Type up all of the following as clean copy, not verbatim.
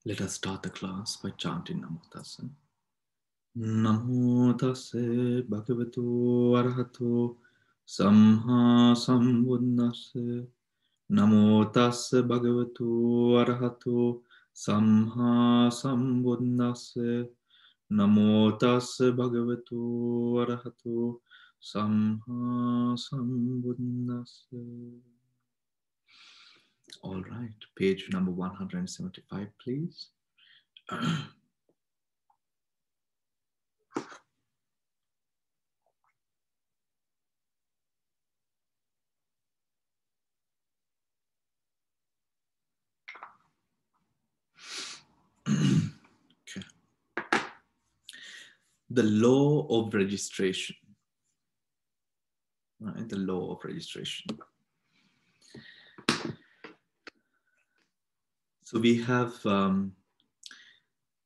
Let us start the class by chanting Namo Tassa. Namo Tassa Bhagavato Arahato Samma Sambuddhassa. Namo Tassa Bhagavato Arahato Samma Sambuddhassa. Namo Tassa Bhagavato Arahato Samma Sambuddhassa. All right, page number 175, please. Okay. The law of registration. Right, the law of registration. So we have,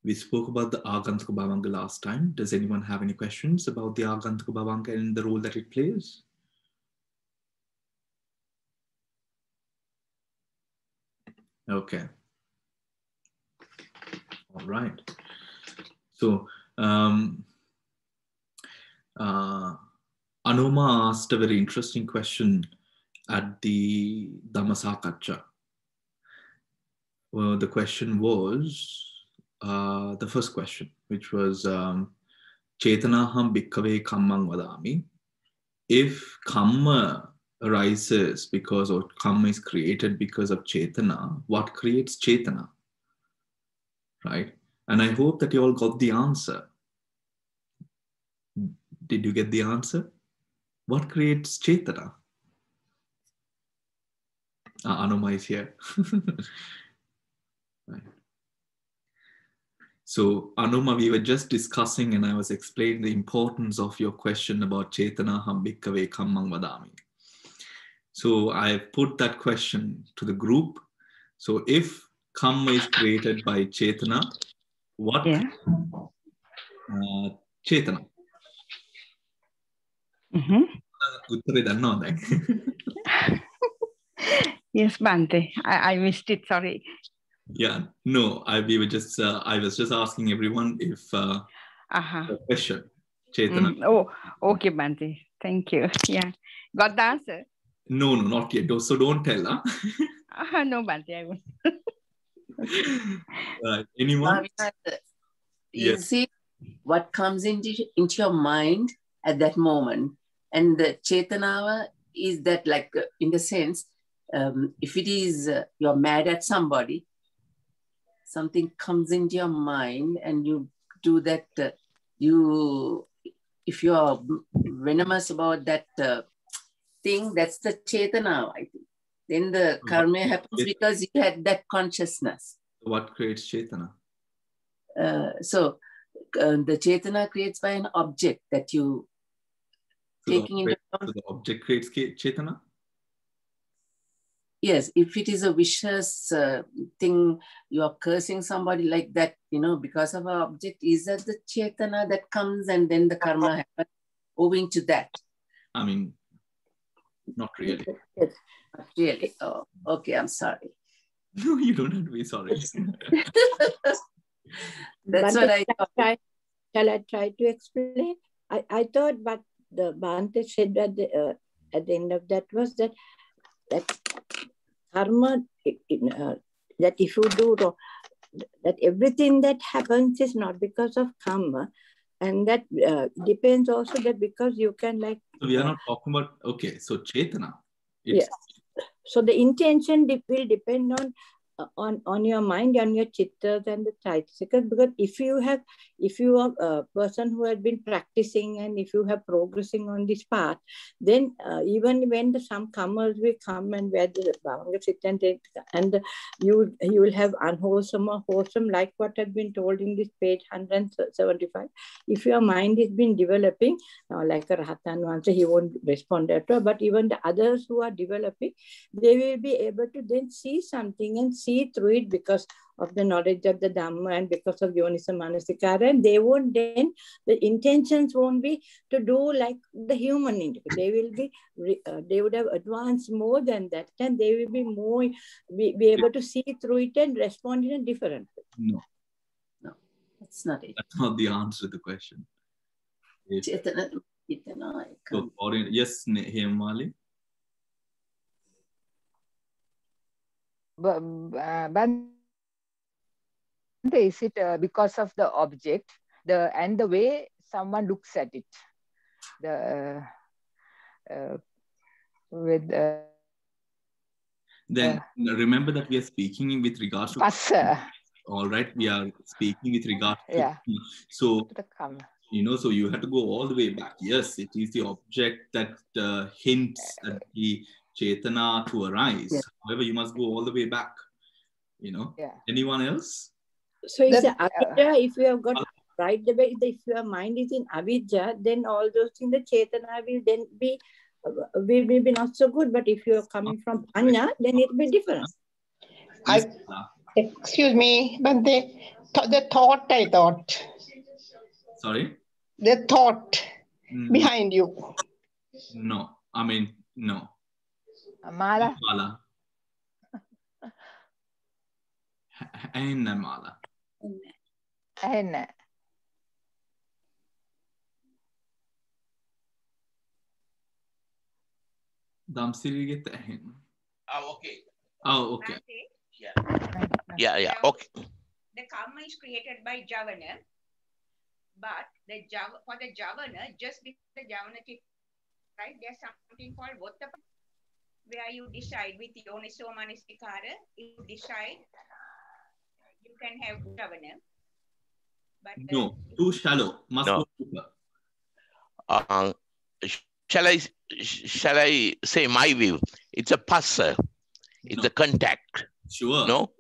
we spoke about the Agantaka Bhavanga last time. Does anyone have any questions about the Agantaka Bhavanga and the role that it plays? Okay. All right. So, Anoma asked a very interesting question at the Dhamma Center. Well, the question was, the first question, which was, Chetanaham bhikkhave kammang vadami. If kamma arises because, or kamma is created because of chetana, what creates chetana? Right? And I hope that you all got the answer. Did you get the answer? What creates chetana? Anuma is here. Right. So Anuma, we were just discussing and I was explaining the importance of your question about Chetana ham bhikkhave kammang vadami. So I put that question to the group. So if kamma is created by Chetana, what? Yeah. Chetana. Yes, Bhante. I missed it. Sorry. Yeah, no, I was just asking everyone if the question, Chetana. Oh, okay, Bhante. Thank you. Yeah. Got the answer? No, not yet. So don't tell, huh? No, Bhante, I won't. Anyone? Is it what comes into your mind at that moment? And the Chetana is that, like, in the sense, if it is you're mad at somebody, something comes into your mind and you do that, if you are venomous about that thing, that's the Chetana, I think. Then the karma happens because you had that consciousness. What creates Chetana? The Chetana creates by an object that you taking into account. So the object creates Chetana? Yes, if it is a vicious thing, you are cursing somebody like that, because of an object, is that the Chetana that comes and then the karma happens owing to that? I mean, not really. Not really. Oh, okay, I'm sorry. No, you don't have to be sorry. That's what I thought. Shall I try to explain? I thought, but the Bhante said that at the end of that was that karma, that if you do wrong, that everything that happens is not because of karma, and that depends also that because you can like. So we are not talking about, okay, so Chetana. Yeah. So the intention will depend on your mind and your chittas and the chaitasikas, because if you are a person who has been practicing and if you have progressing on this path, then even when some comers will come and where the Bhavanga sit and you will have unwholesome or wholesome, like what has been told in this page 175. If your mind has been developing, like a Rahatan answer, he won't respond at all, but even the others who are developing, they will be able to then see something and see through it because of the knowledge of the Dhamma and because of Yonisa Manasikara, and they won't then, the intentions won't be to do like the human individual. They will be, they would have advanced more than that, and they will be more, be able to see through it and respond in a different way. No. No, that's not it. That's not the answer to the question. Yes, Hemali. But is it because of the object, and the way someone looks at it, Then remember that we are speaking with regards to all right, we are speaking with regards to so so you have to go all the way back. Yes, it is the object that hints at the Chetana to arise. Yeah. However, you must go all the way back. Anyone else? So it's Avidya, if you have got right the way, if your mind is in Avidya, then all those things, the Chetana will then be will be not so good. But if you are coming from Panya, then it will be different. Excuse me, but the thought, I thought. Sorry? The thought behind you. No. I mean, no. Mala. Mala. Aina Mala. Aina. Damsiri get the hen. Oh, okay. Oh, okay. Yeah. Okay. The karma is created by Javana, but for the Javana, just because the Javana, right, there's something called Vottapa, where you decide with Yoniso Manasikara, you decide you can have Javana. But no, too shallow. Must go deeper. Shall I say my view? It's a passa. It's a contact. Sure. No?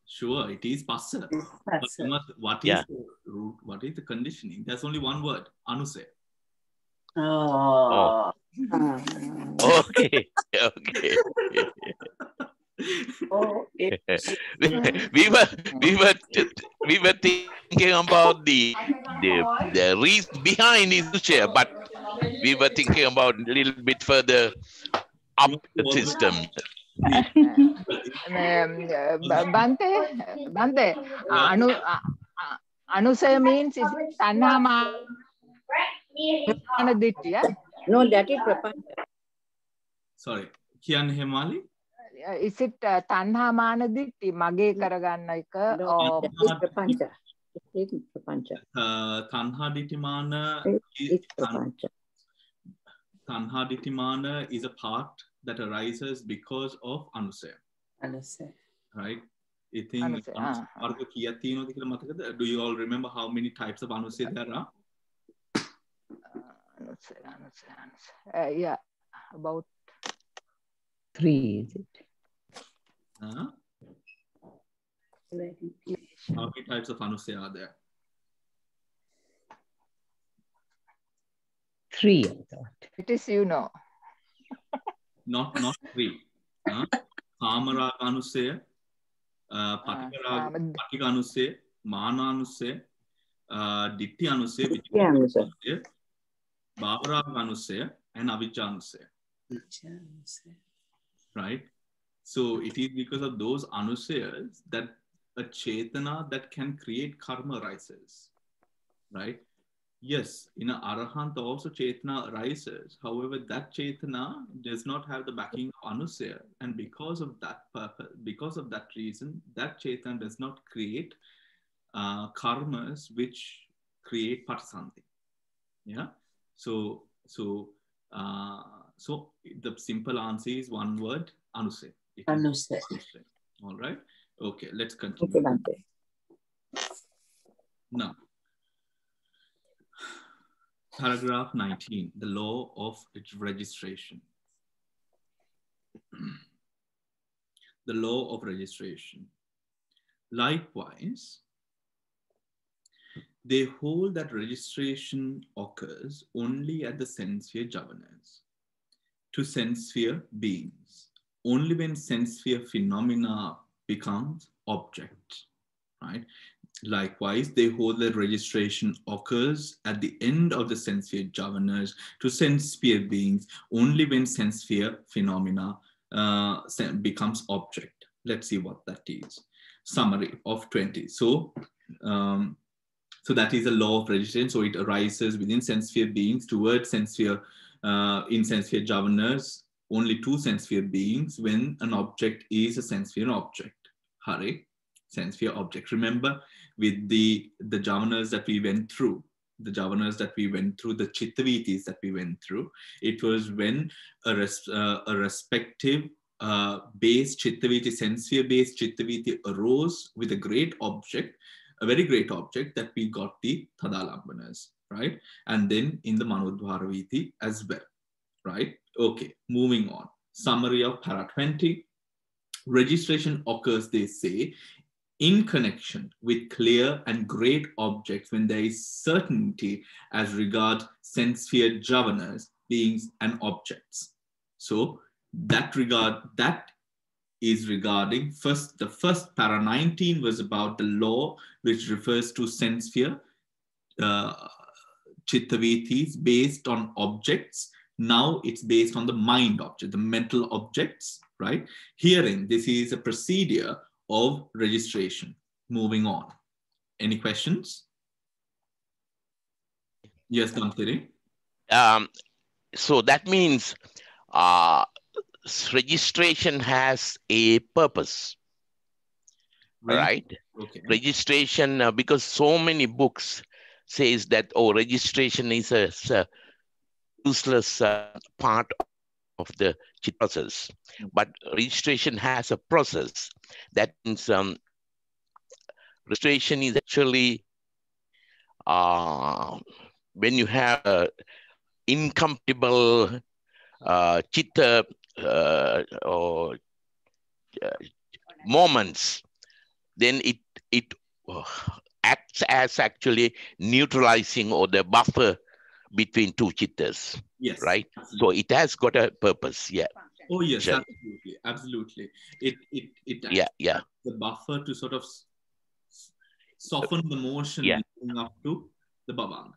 Sure. It is passa. But what is the root? What is the conditioning? There's only one word. Anuse. Oh. Okay. we were thinking about the reason behind his chair, but we were thinking about a little bit further up the system. Bhante, Anusaya means is Tanha Manaditya. No, that is Prapancha. Sorry, Kian Hemali? Is it Tanha Manaditya? Mage Karaganna eka? No, that is Prapancha. It is Prapancha. Tanha Dittimana is Prapancha. Tanha Dittimana is a part that arises because of Anusaya. Right? I think do you all remember how many types of Anusaya there are? Yeah, about 3, is it? How many types of Anusaya are there? 3, I thought. It is, Not 3. Kamara Anusaya, Patika Anusaya, Mana Anusaya, Ditti Anusaya, Bhavara Anusaya, and Avijja Anusaya. Right? So it is because of those Anusayas that a Chetana that can create karma arises. Right? Yes, in an Arahant also Chetana arises. However, that Chetana does not have the backing of Anusaya. And because of that purpose, because of that reason, that Chetana does not create karmas which create Patisanti. Yeah. So the simple answer is one word, Anusaya. Anusaya. All right. Okay, let's continue. Okay, now, paragraph 19, the law of registration. The law of registration. Likewise, they hold that registration occurs only at the sense sphere javanas, to sense sphere beings, only when sense sphere phenomena becomes object, right? Likewise, they hold that registration occurs at the end of the sense sphere jhavanas to sense sphere beings only when sense sphere phenomena becomes object. Let's see what that is. Summary of 20. So that is a law of registration. So it arises within sense sphere beings towards sense sphere, in sense sphere jhavanas, only two sense sphere beings when an object is a sense sphere object. Hare, sense sphere object. Remember, with the jhavanas that we went through, the chittavitis that we went through, it was when a respective base chittaviti, sense sphere based chittaviti arose with a great object, a very great object, that we got the tadalambanas, right? And then in the manodvaraviti as well, right? Okay, moving on. Summary of para 20. Registration occurs, they say, in connection with clear and great objects when there is certainty as regard sense sphere jhavanas, beings and objects. So that is regarding the first para 19 was about the law which refers to sense sphere chittavitis based on objects. Now it's based on the mind object, the mental objects, right? Herein, this is a procedure of registration. Moving on. Any questions? Yes, Dhamma. So that means registration has a purpose, right? Okay. Registration, because so many books says that, oh, registration is a useless part of the process. But registration has a process. That means registration is actually when you have incompatible chitta or moments, then it acts as actually neutralizing or the buffer between two chittas. Yes, right? absolutely. So it has got a purpose. Yeah. Oh yes, Sure. absolutely. It Yeah, acts yeah. as the buffer to sort of soften the motion Yeah. leading up to the bhavanga.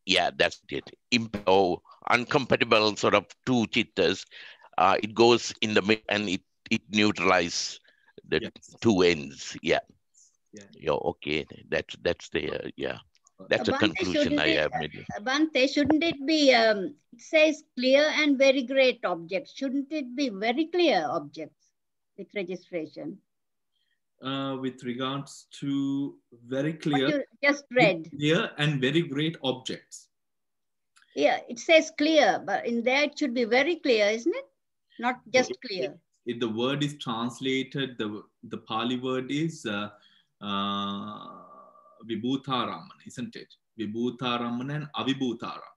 Yeah, that's it. Uncompatible sort of two chittas, it goes in the mid and it neutralizes the Yes. two ends. Yeah. Yeah. Yeah. Okay. That's the yeah. That's a Bhante, conclusion I have made. Bhante, shouldn't it be, it says clear and very great objects. Shouldn't it be very clear objects with registration? With regards to very What clear, you just read. clear and very great objects. Yeah, it says clear, but in there it should be very clear, isn't it? Not just clear. If the word is translated, the Pali word is Vibhutaramana, isn't it? Vibhutaramana and Avibhutaram.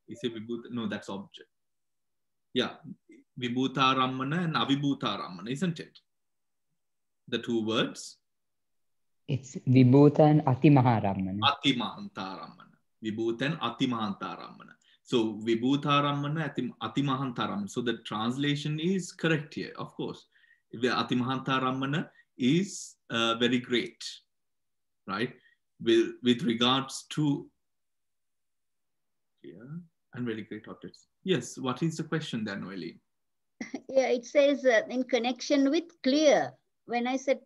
Is it Vibhuta? No, that's object. Yeah, Vibhutaramana and Avibhutaramana, isn't it? The two words. It's Vibhuta and Atimaharamana. Atimahantaramana. Vibhuta and Atimahantaramana. So Vibhutaramana, Atimahantaramana. So the translation is correct here, of course. The Atimahantaramana is very great, right? With regards to and very great objects. Yes, what is the question then, Noeli? Yeah, it says in connection with clear. When I said,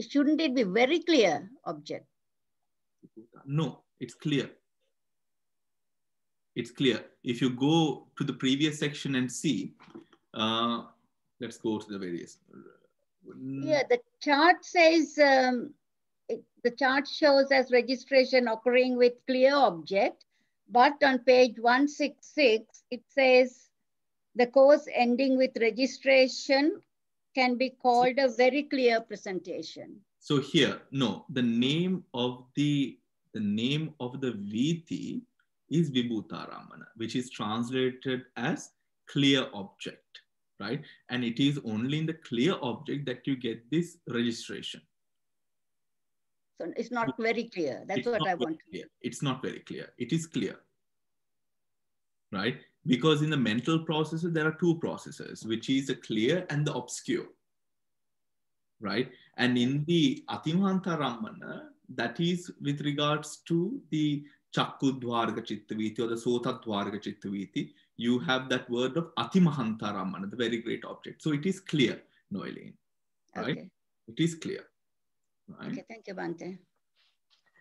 shouldn't it be very clear object? No, it's clear. It's clear. If you go to the previous section and see, let's go to the various. Yeah, the chart says, the chart shows as registration occurring with clear object, but on page 166, it says the course ending with registration can be called a very clear presentation. So here, no, the name of the Viti is Vibhutaramana, which is translated as clear object, right? And it is only in the clear object that you get this registration. So it's not very clear. That's what I want. It's not very clear. It is clear, right? Because in the mental processes, there are two processes, which is the clear and the obscure. right? And in the Atimahanta Rammana, that is with regards to the Chakkudvarga Chittaviti or the Sotadvarga Chittaviti, you have that word of Atimahanta Rammana, the very great object. So it is clear, Noeline, right? Okay. It is clear, right? Okay, thank you, Bhante.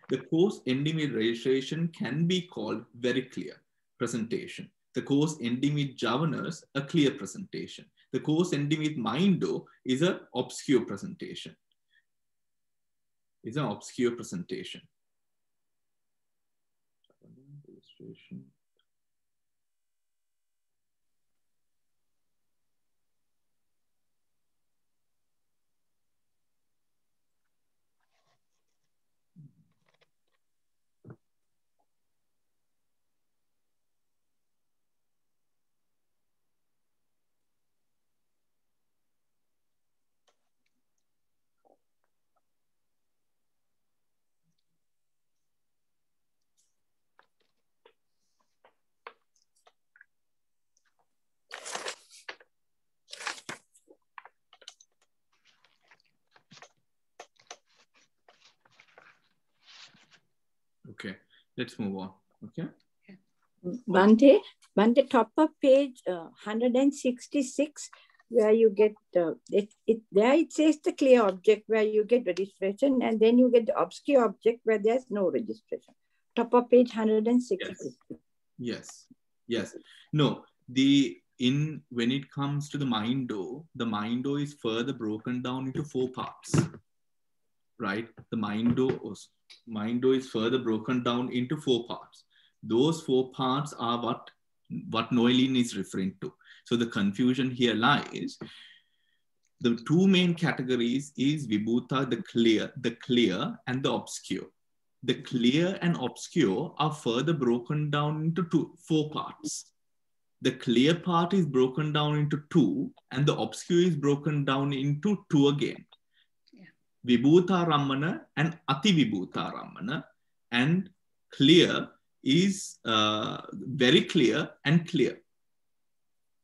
The course ending with registration can be called very clear presentation. The course ending with javanas, a clear presentation. The course ending with mindo is an obscure presentation. It's an obscure presentation. Registration. Okay, let's move on. Okay. Bhante, top of page 166, where you get there it says the clear object where you get registration, and then you get the obscure object where there's no registration. Top of page 166. Yes. Yes. No, when it comes to the mindo is further broken down into 4 parts. Right? The mindo is further broken down into 4 parts. Those 4 parts are what Noeline is referring to. So the confusion here lies. The 2 main categories is vibhuta, the clear and the obscure. The clear and obscure are further broken down into 4 parts. The clear part is broken down into 2, and the obscure is broken down into 2 again. Vibhuta Rammana and Ati Vibhuta Rammana, and clear is very clear and clear,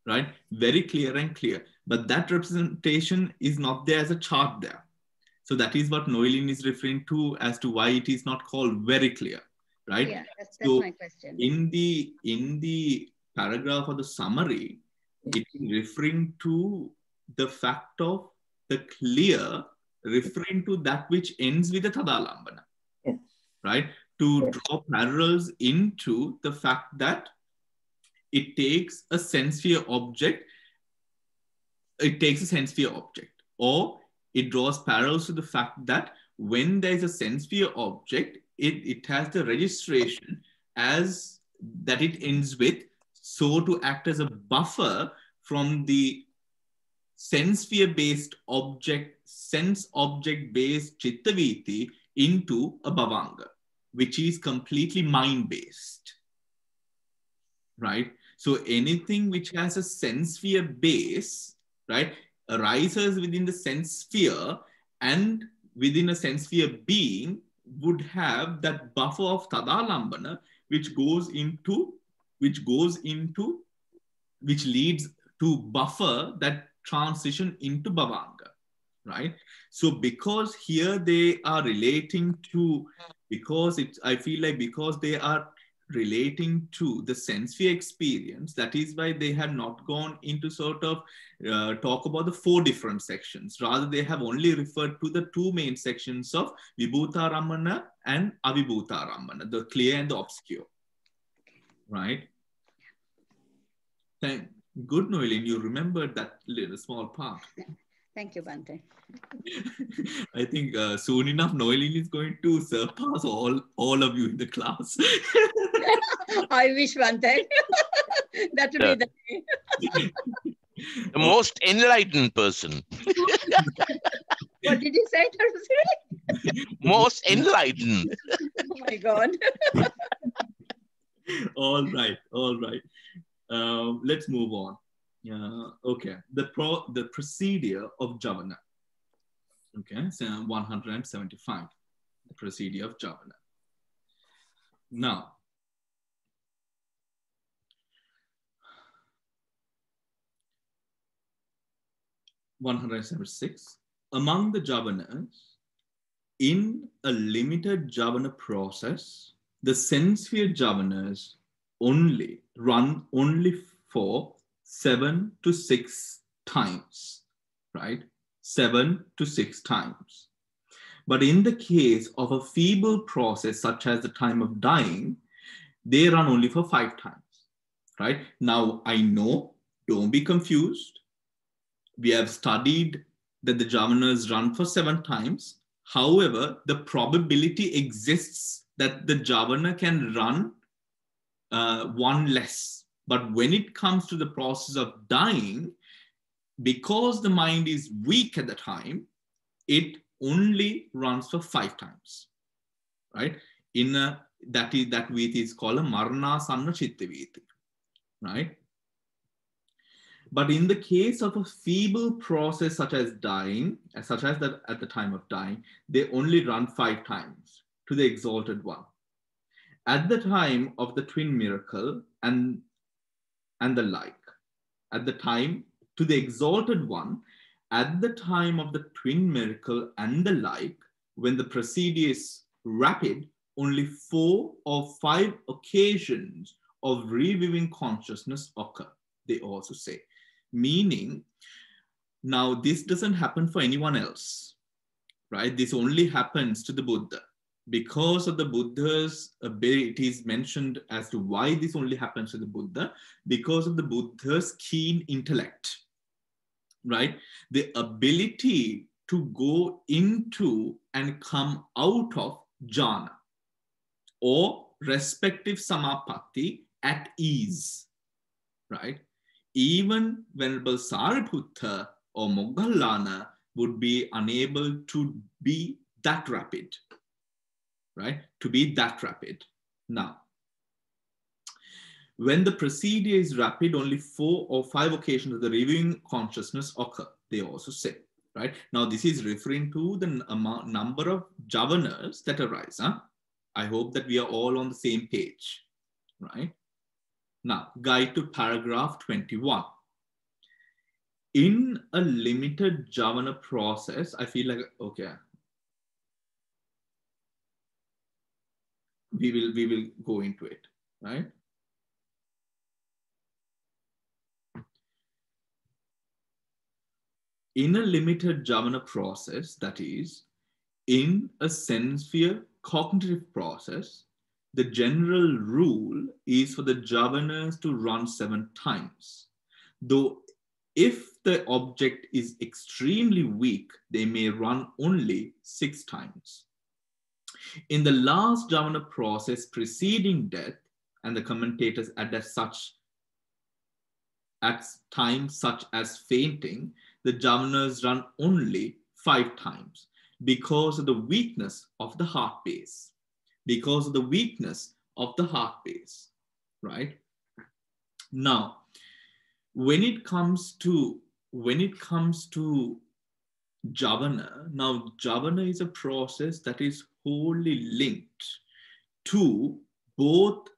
right? Very clear and clear. But that representation is not there as a chart there. So that is what Noeline is referring to as to why it is not called very clear, right? Yeah, that's so my question. In the paragraph or the summary, it is referring to the fact of the clear, referring to that which ends with a tadalambana, right? To draw parallels into the fact that it takes a sense sphere object, or it draws parallels to the fact that when there is a sense sphere object, it has the registration as that it ends with, so to act as a buffer from the sense sphere-based object, sense object-based chittaviti into a bhavanga, which is completely mind-based, right? So anything which has a sense sphere base, right, arises within the sense sphere, and within a sense sphere being would have that buffer of tadalambana, which leads to buffer that transition into bhavanga, right? So because here they are relating to, I feel like because they are relating to the sense sphere experience, that is why they have not gone into sort of talk about the 4 different sections. Rather, they have only referred to the 2 main sections of vibhuta rammana and avibhuta rammana, the clear and the obscure, right? Good, Noeline, you remembered that little small part. Thank you, Bhante. I think soon enough, Noeline is going to surpass all of you in the class. I wish, Bhante. That would be the day. The most enlightened person. What did you say, Tarusiri? Most enlightened. Oh my God. All right. Let's move on. Okay, the procedure of javana. Okay, so 175, the procedure of javana. Now, (176) among the javanas, in a limited javana process, the sense sphere javanas only run only for 7 to 6 times, right? 7 to 6 times. But in the case of a feeble process, such as the time of dying, they run only for 5 times, right? Now, I know, don't be confused. We have studied that the javanas run for 7 times. However, the probability exists that the javana can run one less. But when it comes to the process of dying, because the mind is weak at the time, it only runs for 5 times, right? That viti is called a maranasanna chitta viti, right? But in the case of a feeble process such as dying, such as that at the time of dying, they only run 5 times to the exalted one. At the time of the twin miracle and the like, at the time to the exalted one, at the time of the twin miracle and the like, when the procedure is rapid, only 4 or 5 occasions of reviving consciousness occur, they also say. Meaning, now this doesn't happen for anyone else, right? This only happens to the Buddha. Because of the Buddha's ability, it is mentioned as to why this only happens to the Buddha, because of the Buddha's keen intellect, right? The ability to go into and come out of jhana or respective samapatti at ease, right? Even Venerable Sariputta or Moggallana would be unable to be that rapid, right? To be that rapid. Now, when the procedure is rapid, only 4 or 5 occasions of the reviewing consciousness occur, they also say, right? Now, this is referring to the number of javanas that arise. Huh? I hope that we are all on the same page, right? Now, guide to paragraph 21. In a limited javana process, I feel like, okay, we will go into it, right? In a limited javana process, that is, in a sense sphere cognitive process, the general rule is for the javanas to run 7 times. Though if the object is extremely weak, they may run only 6 times. In the last javana process preceding death, and the commentators add as such, at times such as fainting, the javanas run only 5 times because of the weakness of the heart base. Because of the weakness of the heart base, right? Now, when it comes to javana, now javana is a process that is wholly linked to both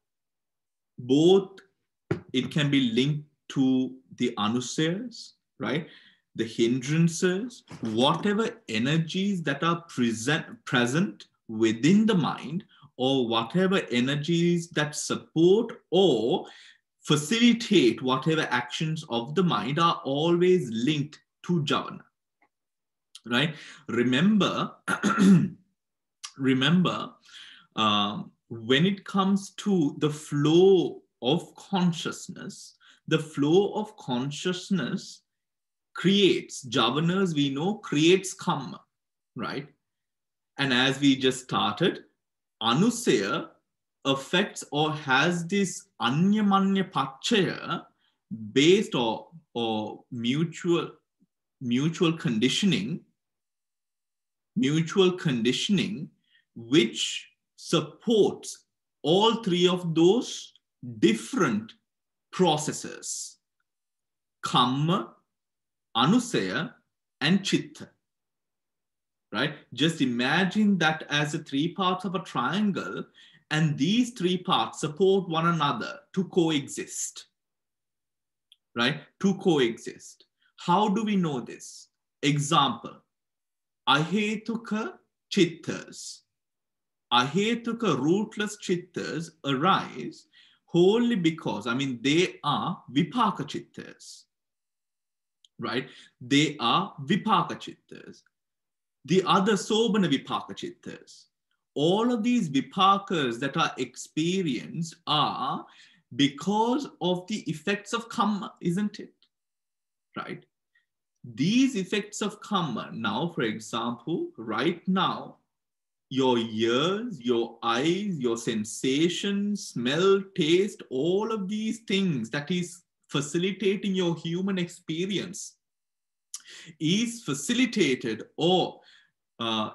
it can be linked to the anusayas, right? The hindrances, whatever energies that are present within the mind, or whatever energies that support or facilitate whatever actions of the mind are always linked to javana, right? Remember, when it comes to the flow of consciousness, the flow of consciousness creates, javanas we know creates karma, right? And as we just started, anusaya affects or has this anyamanya pachaya based or mutual conditioning, which supports all 3 of those different processes: kamma, anusaya, and chitta. Right? Just imagine that as the 3 parts of a triangle, and these 3 parts support one another to coexist. Right? To coexist. How do we know this? Example. ahetuka chittas. Ahetuka rootless chittas arise wholly because, I mean, they are vipaka chittas, right? They are vipaka chittas. The other sobhana vipaka chittas. All of these vipakas that are experienced are because of the effects of karma, isn't it? Right? These effects of karma, now, for example, right now, your ears, your eyes, your sensations, smell, taste, all of these things that is facilitating your human experience is facilitated or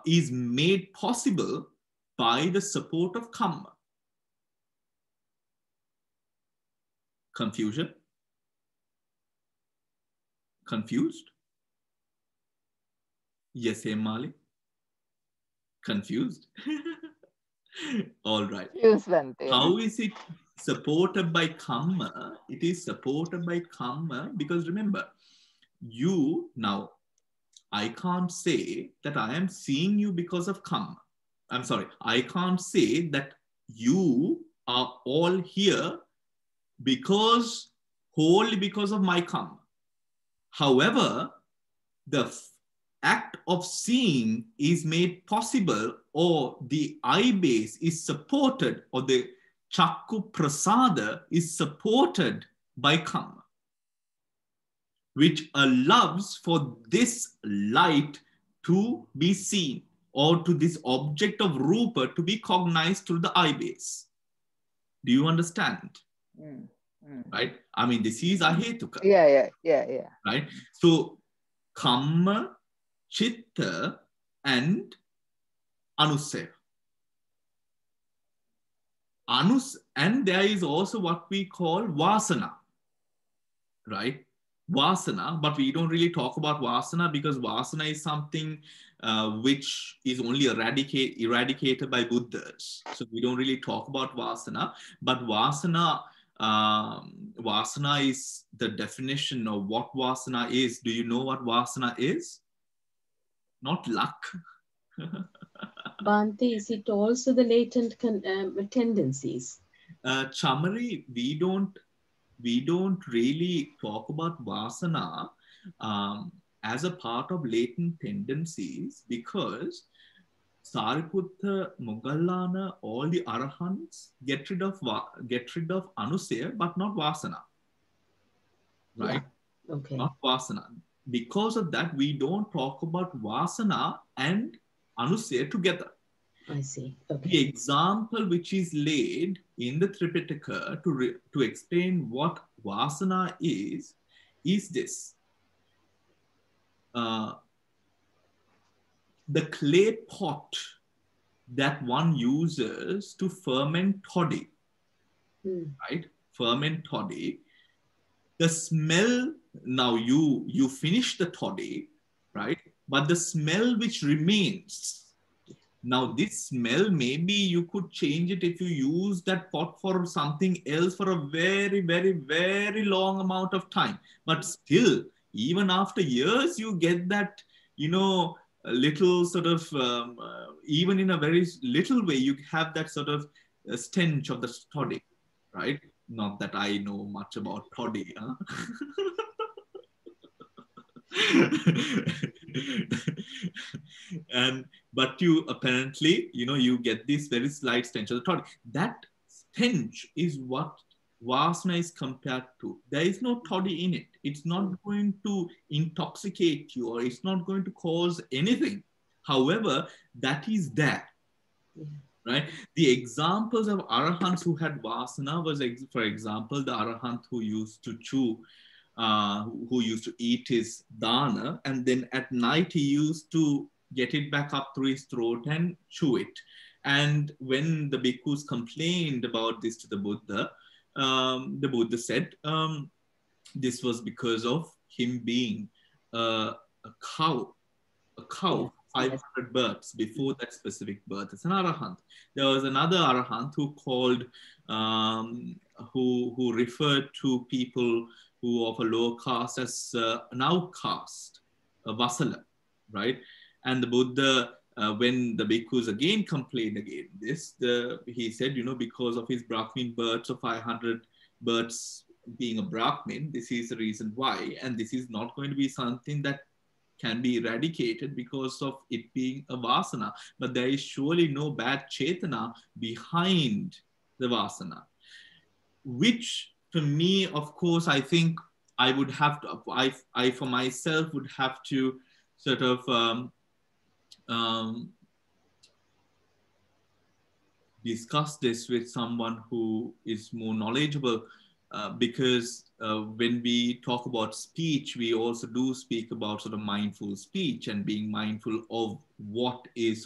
is made possible by the support of karma. Confusion? Confused? Yes, Mali? Confused? All right. Yes, Bhante. How is it supported by karma? It is supported by karma because remember, you now, I can't say that I am seeing you because of karma. I'm sorry, I can't say that you are all here because, wholly because of my karma. However, the act of seeing is made possible, or the eye base is supported, or the chakku prasada is supported by karma, which allows for this light to be seen, or to this object of rupa to be cognized through the eye base. Do you understand? Right? I mean, this is ahetuka. Yeah. Right? So, kamma, chitta, and anusaya. And there is also what we call vasana. Right? Vasana, but we don't really talk about vasana because vasana is something which is only eradicated by Buddhas. So we don't really talk about vasana, but vasana is the definition of what vasana is. Do you know what vasana is? Not luck. Bhante, is it also the latent tendencies? Chamari, we don't really talk about vasana as a part of latent tendencies because Sariputta, Mogallana, all the arahants get rid of anusaya, but not vasana. Right? Yeah. Okay. Not vasana. Because of that, we don't talk about vasana and anusaya together. I see. Okay. The example which is laid in the Tripitaka to explain what vasana is this. The clay pot that one uses to ferment toddy, right? Ferment toddy. The smell, now you finish the toddy, right? But the smell which remains, now this smell, maybe you could change it if you use that pot for something else for a very, very, very long amount of time. But still, even after years, you get that, a little sort of, even in a very little way, you have that sort of stench of the toddy, right? Not that I know much about toddy, huh? But you apparently, you get this very slight stench of the toddy. That stench is what vasana is compared to. There is no toddy in it. It's not going to intoxicate you, or it's not going to cause anything. However, that is there. Right? The examples of arahants who had vasana was, for example, the arahant who used to chew, who used to eat his dana, and then at night he used to get it back up through his throat and chew it. And when the bhikkhus complained about this to the Buddha said this was because of him being a cow. 500 births before that specific birth. It's an arahant. There was another arahant who called, who referred to people who of a lower caste as an outcast, a vasala, right? And the Buddha, when the bhikkhus again complained again this, he said, because of his Brahmin births of 500 births being a Brahmin, this is the reason why. And this is not going to be something that can be eradicated because of it being a vasana. But there is surely no bad chetana behind the vasana. Which for me, of course, I think I would have to, I for myself would have to sort of discuss this with someone who is more knowledgeable, because when we talk about speech, we also do speak about sort of mindful speech and being mindful of what is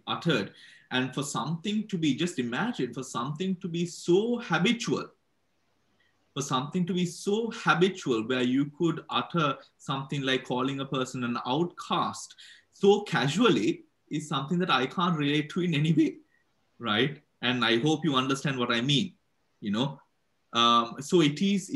uttered. And for something to be, just imagine, for something to be so habitual, where you could utter something like calling a person an outcast so casually, is something that I can't relate to in any way, right? And I hope you understand what I mean, So it is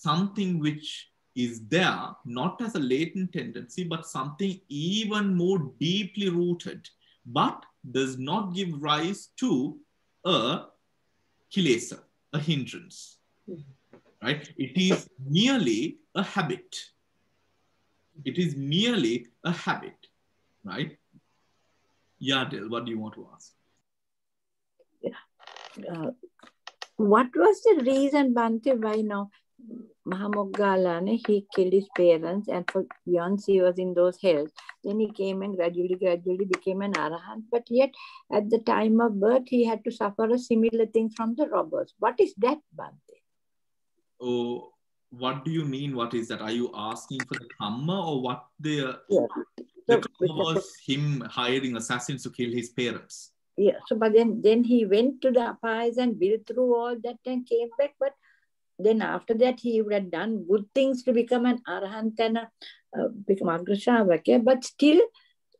something which is there, not as a latent tendency, but something even more deeply rooted, but does not give rise to a kilesa, a hindrance, right? It is merely a habit. It is merely a habit, right? Yadil, what do you want to ask? What was the reason, Bhante, why now Mahamoggallana, he killed his parents, and for years he was in those hells. Then he came and gradually became an arahant. But yet, at the time of birth, he had to suffer a similar thing from the robbers. What is that, Bhante? Oh, what do you mean? What is that? Are you asking for the karma, or what the karma was him hiring assassins to kill his parents? Yeah. So, but then he went to the apayas and built through all that and came back. But then after that, he would have done good things to become an arahant and become agrashavakya. But still,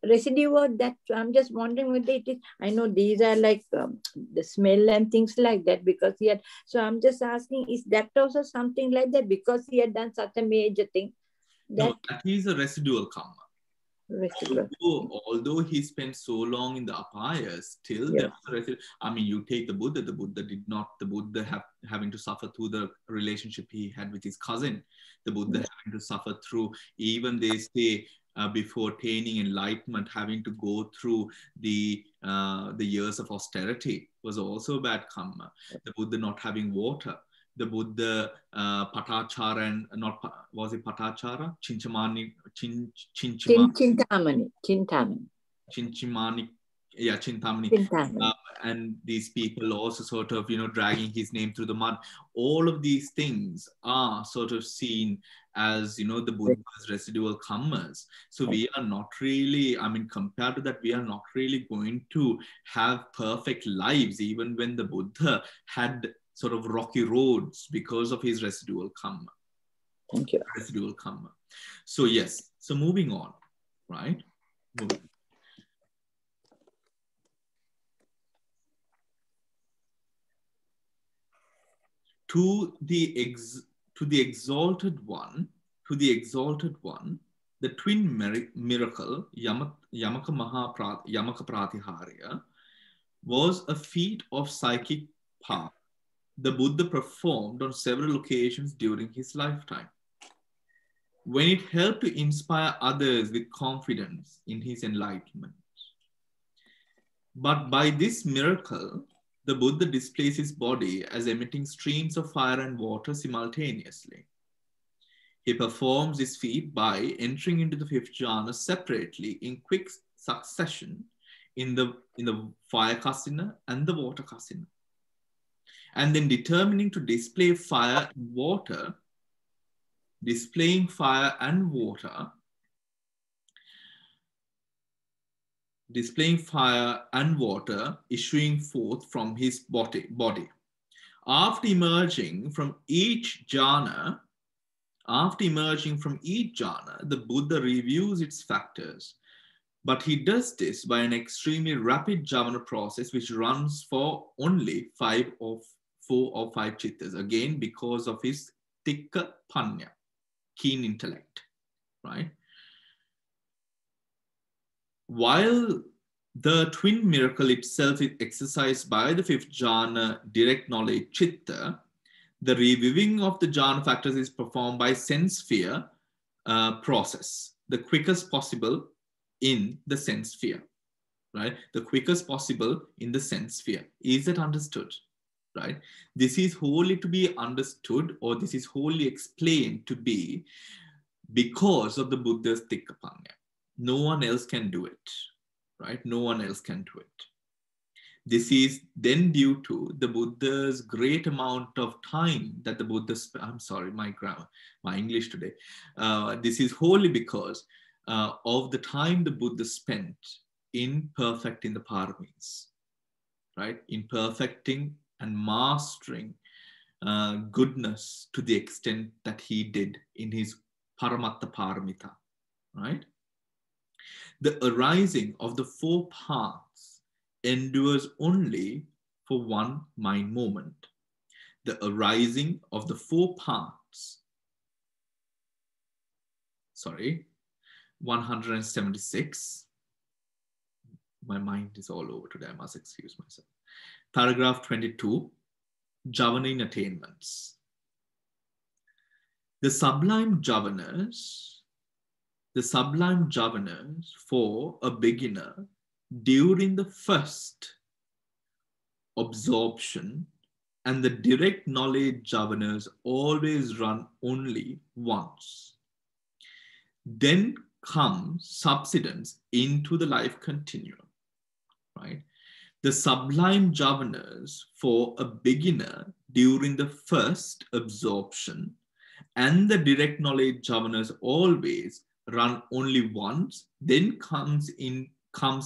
residue of that. So I'm just wondering whether it is. I know these are like the smell and things like that because he had. So I'm just asking, is that also something like that because he had done such a major thing? No, that is a residual karma. Residual. Although he spent so long in the apayas, still there was a residual. I mean, you take the Buddha did not, the Buddha having to suffer through the relationship he had with his cousin. The Buddha having to suffer through, even they say, before attaining enlightenment, having to go through the years of austerity was also bad karma. The Buddha not having water. The Buddha patachara and not, was it patachara? Chinchimani. Yeah, Chintamani. And these people also sort of, dragging his name through the mud. All of these things are sort of seen as, the Buddha's residual karmas. So we are not really, I mean, compared to that, we are not really going to have perfect lives, even when the Buddha had sort of rocky roads because of his residual karma. Thank you. Residual karma. So yes, so moving on, right? Moving. To the exalted one, the twin miracle, Yamaka Pratiharya, was a feat of psychic power the Buddha performed on several occasions during his lifetime. When it helped to inspire others with confidence in his enlightenment. But by this miracle, the Buddha displays his body as emitting streams of fire and water simultaneously. He performs this feat by entering into the fifth jhana separately in quick succession in the fire kasina and the water kasina. And then determining to display fire and water, displaying fire and water, issuing forth from his body. After emerging from each jhana, the Buddha reviews its factors. But he does this by an extremely rapid jhana process, which runs for only 4 or 5 chittas. Again, because of his tikka panya, keen intellect, right? While the twin miracle itself is exercised by the fifth jhana, direct knowledge, chitta, the reviewing of the jhana factors is performed by sense sphere process, the quickest possible in the sense sphere, right? The quickest possible in the sense sphere. Is that understood, right? This is wholly to be understood, or this is wholly explained to be because of the Buddha's Tikkapanya. No one else can do it, right? No one else can do it. This is then due to the Buddha's great amount of time that the Buddha, I'm sorry, my grammar, my English today. This is wholly because of the time the Buddha spent in perfecting the paramis, right? In perfecting and mastering goodness to the extent that he did in his Paramatta Paramita, right? The arising of the four paths endures only for one mind moment. The arising of the four paths, 176. My mind is all over today, I must excuse myself. Paragraph 22, Jhavaning attainments. The sublime jhavanas for a beginner during the first absorption and the direct knowledge jhavanas always run only once. Then comes subsidence into the life continuum, right? The sublime jhavanas for a beginner during the first absorption and the direct knowledge jhavanas always run only once, then comes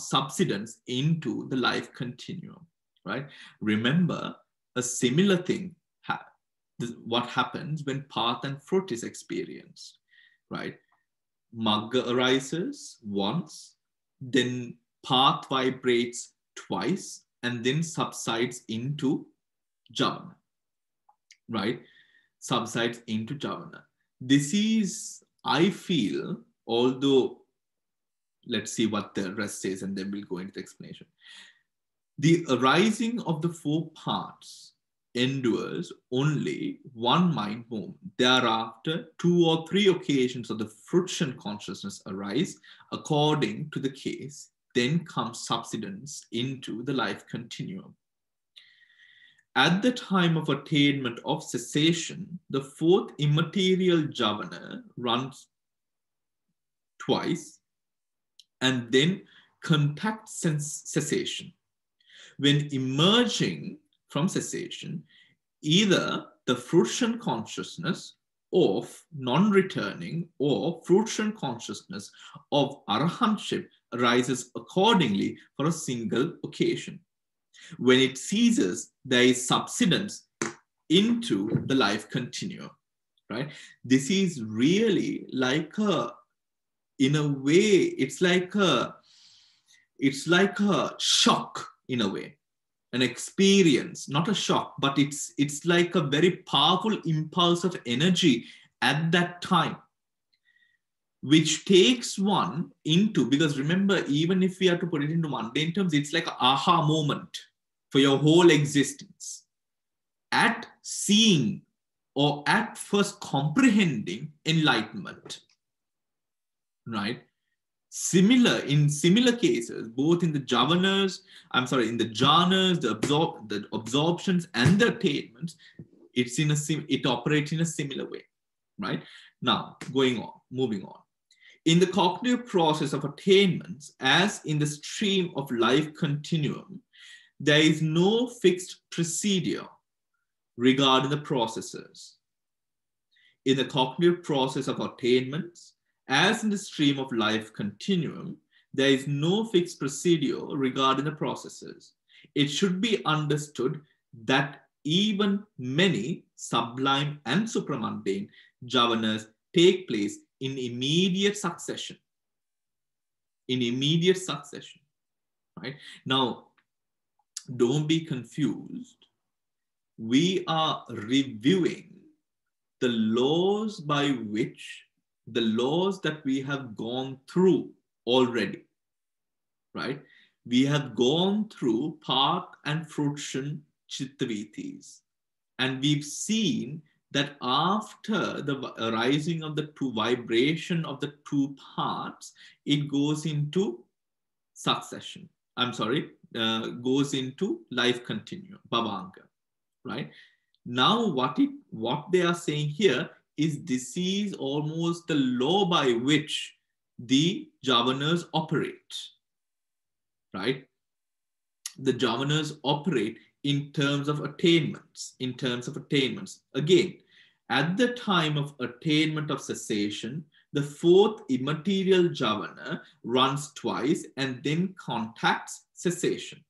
subsidence into the life continuum, right? Remember, a similar thing, what happens when path and fruit is experienced, right? Magga arises once, then path vibrates twice, and then subsides into jhana, right? Subsides into jhana. This is, I feel, although let's see what the rest says and then we'll go into the explanation. The arising of the four parts endures only one mind moment. Thereafter, 2 or 3 occasions of the fruition consciousness arise according to the case. Then comes subsidence into the life continuum. At the time of attainment of cessation, the fourth immaterial jhavana runs twice and then contacts cessation. When emerging from cessation, either the fruition consciousness of non-returning or fruition consciousness of arahantship arises accordingly for a single occasion. When it ceases, there is subsidence into the life continuum, right? This is really like a, in a way, it's like a shock in a way, an experience, not a shock, but it's like a very powerful impulse of energy at that time, which takes one into, because remember, even if we have to put it into mundane terms, it's like an aha moment for your whole existence. At seeing or at first comprehending enlightenment, right? In similar cases, both in the jhavanas, in the jhanas, the absorptions and the attainments, it operates in a similar way, right? Now, moving on. In the cognitive process of attainments, as in the stream of life continuum, there is no fixed procedure regarding the processes. In the cognitive process of attainments, as in the stream of life continuum, there is no fixed procedure regarding the processes. It should be understood that even many sublime and supramundane jhavanas take place in immediate succession. Right? Now, don't be confused. We are reviewing the laws by which, the laws that we have gone through already. right? We have gone through path and fruition chittavitis, and we've seen that after the arising of the two vibration of the two parts, it goes into succession. I'm sorry, goes into life continuum, bhavanga, right? Now, what they are saying here is this is almost the law by which the javanas operate, right? The javanas operate in terms of attainments, Again, at the time of attainment of cessation, the fourth immaterial javana runs twice and then contacts cessation.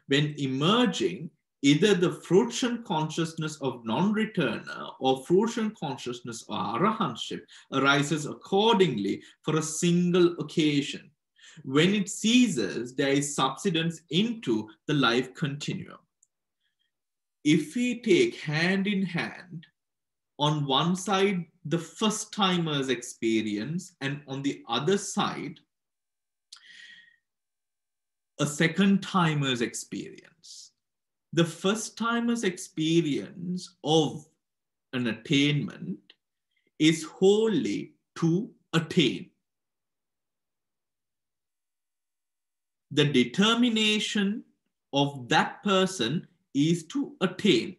When emerging, either the fruition consciousness of non-returner or fruition consciousness or arahantship arises accordingly for a single occasion. When it ceases, there is subsidence into the life continuum. If we take hand in hand, on one side, the first timer's experience, and on the other side, a second timer's experience. The first timer's experience of an attainment is wholly to attain. The determination of that person is to attain.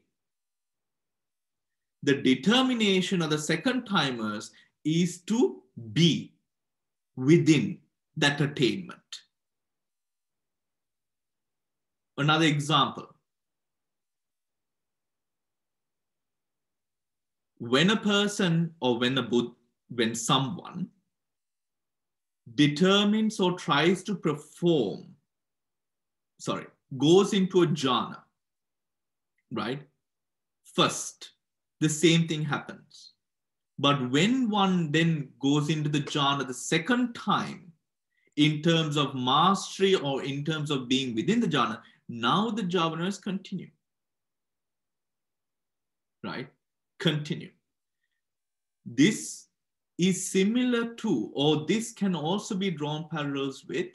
The determination of the second timers is to be within that attainment. Another example. When a person or when someone determines or tries to goes into a jhana, right? First, the same thing happens. But when one then goes into the jhana the second time, in terms of mastery or in terms of being within the jhana, now the jhavanas continue, right? Continue. This is similar to, or this can also be drawn parallels with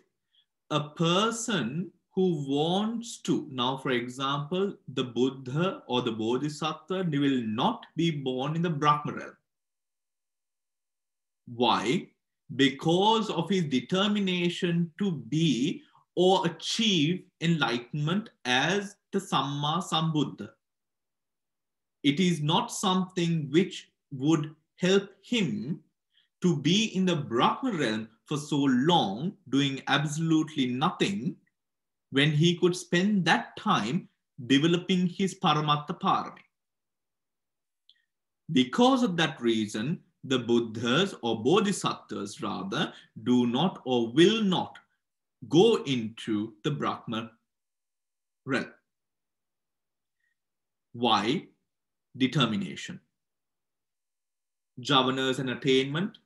a person who wants to, now for example, the Buddha or the Bodhisattva will not be born in the Brahma realm. Why? Because of his determination to be or achieve enlightenment as the Samma Sambuddha. It is not something which would help him to be in the Brahma realm for so long, doing absolutely nothing, when he could spend that time developing his Paramatta Parami. Because of that reason, the Buddhas or Bodhisattvas rather do not or will not go into the Brahma realm. Why? Determination. Javanas and attainment,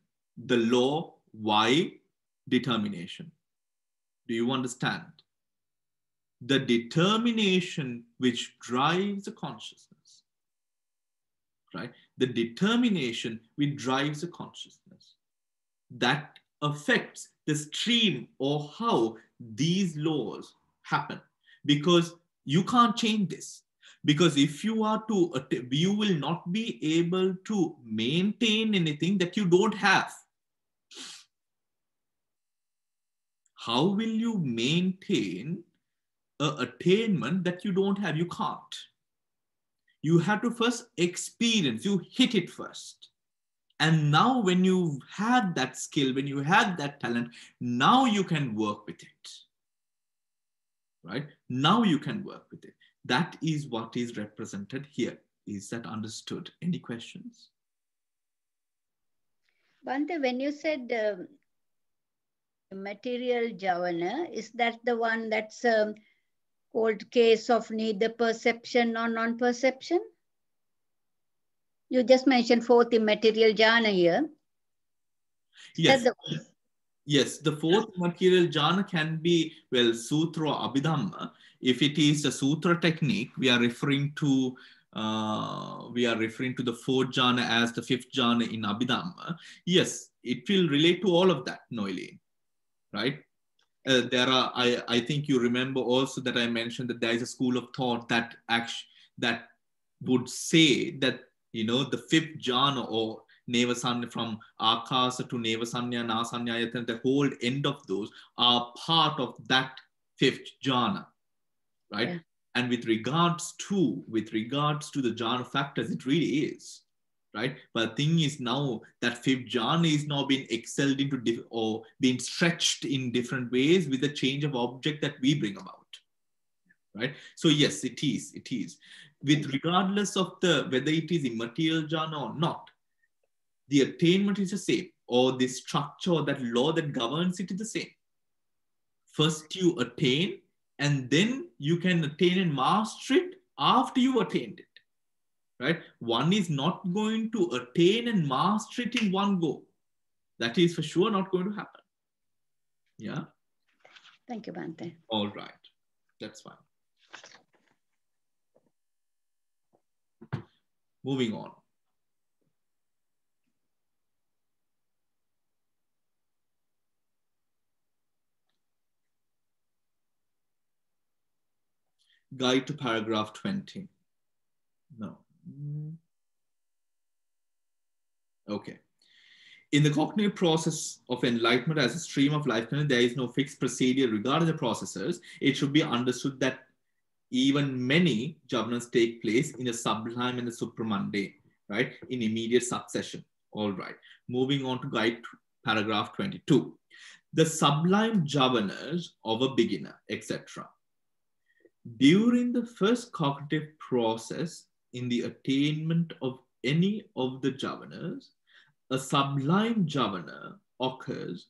the law, why? Determination. Do you understand? The determination which drives the consciousness, right? The determination which drives the consciousness, that affects the stream or how these laws happen, because you can't change this. Because if you are to, you will not be able to maintain anything that you don't have. How will you maintain an attainment that you don't have? You can't. You have to first experience, you hit it first. And now when you have that skill, when you have that talent, now you can work with it. Right? Now you can work with it. That is what is represented here. Is that understood? Any questions? Bhante, when you said material javana, is that the one that's called case of neither perception nor non-perception? You just mentioned fourth immaterial jhana here. Yes. Yes, the fourth material jhana can be, well, sutra or abhidhamma. If it is a sutra technique, we are referring to the fourth jhana as the fifth jhana in abhidhamma. Yes, it will relate to all of that, Noeline, right? there are, I think you remember also that I mentioned that there is a school of thought that that would say that, you know, the fifth jhana or Nevasanya, from Akasa to Nevasanya, Nasanyayatana, the whole end of those are part of that fifth jhana, right? Yeah. And with regards to the jhana factors, it really is, right? But the thing is now that fifth jhana is now being excelled into or being stretched in different ways with the change of object that we bring about, right? So yes, it is. With regardless of whether it is immaterial jhana or not, the attainment is the same, or the structure or that law that governs it is the same. First you attain, and then you can attain and master it after you attained it, right? One is not going to attain and master it in one go. That is for sure not going to happen. Yeah. Thank you, Bhante. All right, that's fine. Moving on. Guide to paragraph 20. No. Okay. In the cognitive process of enlightenment as a stream of life, there is no fixed procedure regarding the processes. It should be understood that even many jhavanas take place in the sublime and the supramundane, right? In immediate succession. All right. Moving on to guide to paragraph 22. The sublime jhavanas of a beginner, etc. During the first cognitive process in the attainment of any of the jhavanas, a sublime jhavana occurs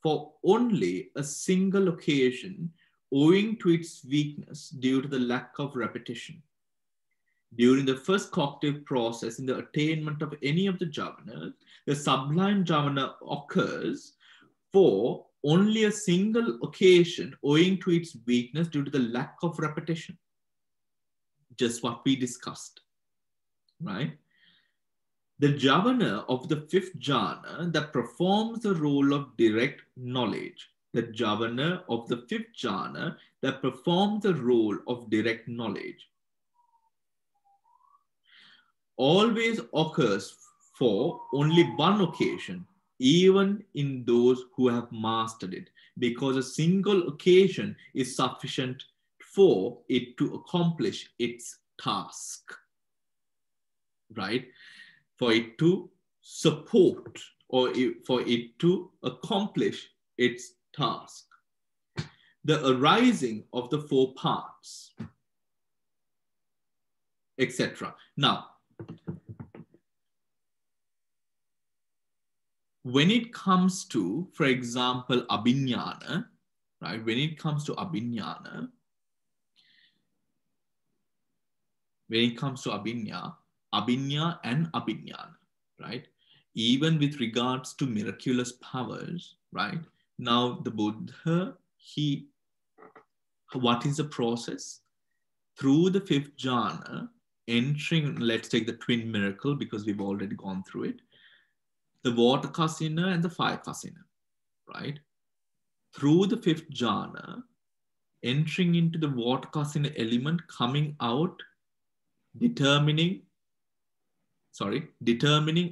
for only a single occasion owing to its weakness due to the lack of repetition. During the first cognitive process in the attainment of any of the jhavanas, the sublime jhavana occurs for only a single occasion owing to its weakness due to the lack of repetition. Just what we discussed, right? The jhavana of the fifth jhana that performs the role of direct knowledge. The jhavana of the fifth jhana that performs the role of direct knowledge always occurs for only one occasion, even in those who have mastered it, because a single occasion is sufficient for it to accomplish its task, right? For it to support or for it to accomplish its task. The arising of the four parts, etc. Now, when it comes to, for example, abhiññāna, right? When it comes to abhiññāna, abhiññā and abhiññāna, right? Even with regards to miraculous powers, right? Now the Buddha, what is the process? Through the fifth jhana, entering, let's take the twin miracle because we've already gone through it. The water kasina and the fire kasina, right? Through the fifth jhana, entering into the water kasina element, coming out, determining,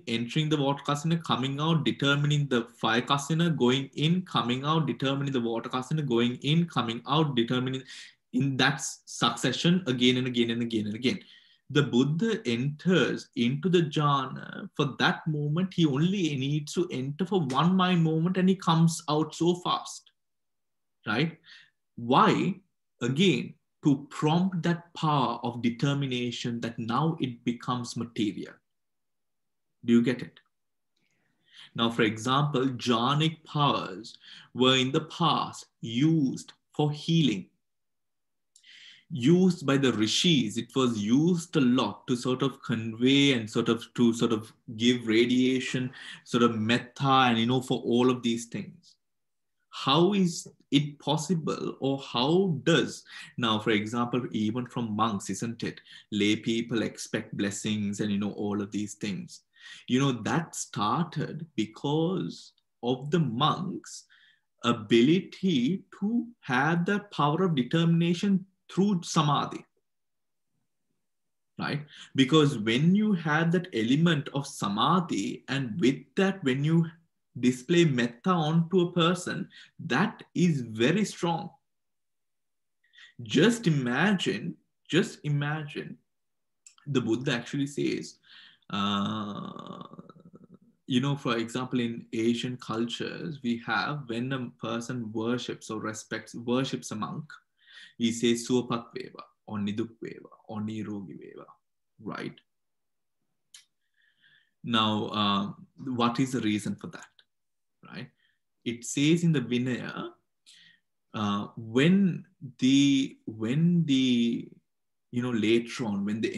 entering the water kasina, coming out, determining the fire kasina, going in, coming out, determining the water kasina, going in, coming out, determining in that succession again and again and again and again. The Buddha enters into the jhana. For that moment, he only needs to enter for one mind moment and he comes out so fast, right? Why? Again, to prompt that power of determination that now it becomes material. Do you get it? Now, for example, jhanic powers were in the past used for healing. Used by the rishis, it was used a lot to sort of convey and to give radiation, sort of metta, and for all of these things. How is it possible, or how does now, for example, even from monks, isn't it? Lay people expect blessings and all of these things. That started because of the monks ability to have the power of determination through samadhi. Right? Because when you have that element of samadhi, and with that, when you display metta onto a person, that is very strong. Just imagine, the Buddha actually says, you know, for example, in Asian cultures, we have, when a person worships or worships a monk, he says suapat veva, or niduk veva, or nirogi veva, right? Now, what is the reason for that, right? It says in the Vinaya, when the you know, later on, when the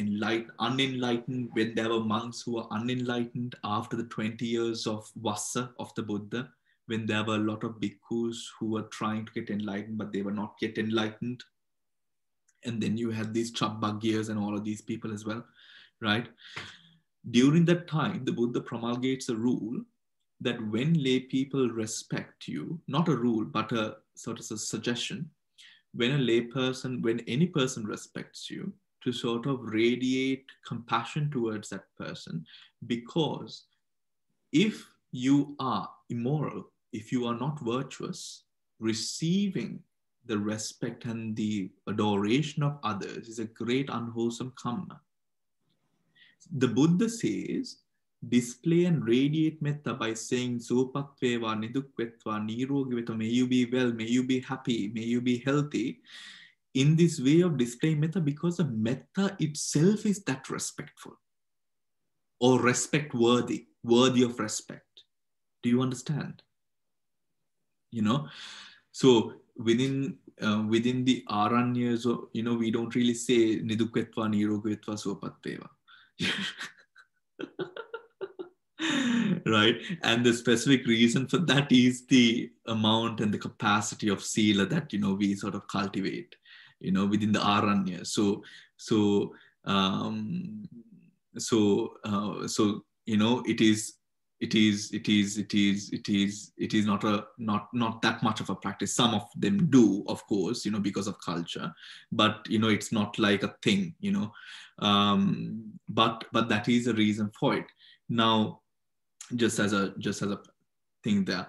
unenlightened, when there were monks who were unenlightened after the 20 years of Vassa of the Buddha, when there were a lot of bhikkhus who were trying to get enlightened, but they were not yet enlightened. And then you had these Chabbagiyas and all of these people as well, right? During that time, the Buddha promulgates a rule that when lay people respect you, not a rule, but a sort of a suggestion, when a lay person, when any person respects you, to sort of radiate compassion towards that person, because if you are immoral, if you are not virtuous, receiving the respect and the adoration of others is a great unwholesome karma. The Buddha says, display and radiate metta by saying Sopatveva, Nidukvetva, Nirogivetva, may you be well, may you be happy, may you be healthy, in this way of displaying metta, because the metta itself is that respectful or respect worthy of respect. Do you understand? You know, so within the Aranyas, you know, we don't really say Nidukvetva, Nirogivetva, Sopatveva. Right? And the specific reason for that is the amount and the capacity of sila that, you know, we sort of cultivate, you know, within the aranya. So you know, it is not that much of a practice. Some of them do, of course, you know, because of culture, but, you know, it's not like a thing, you know, but that is a reason for it. Now, just as a thing there,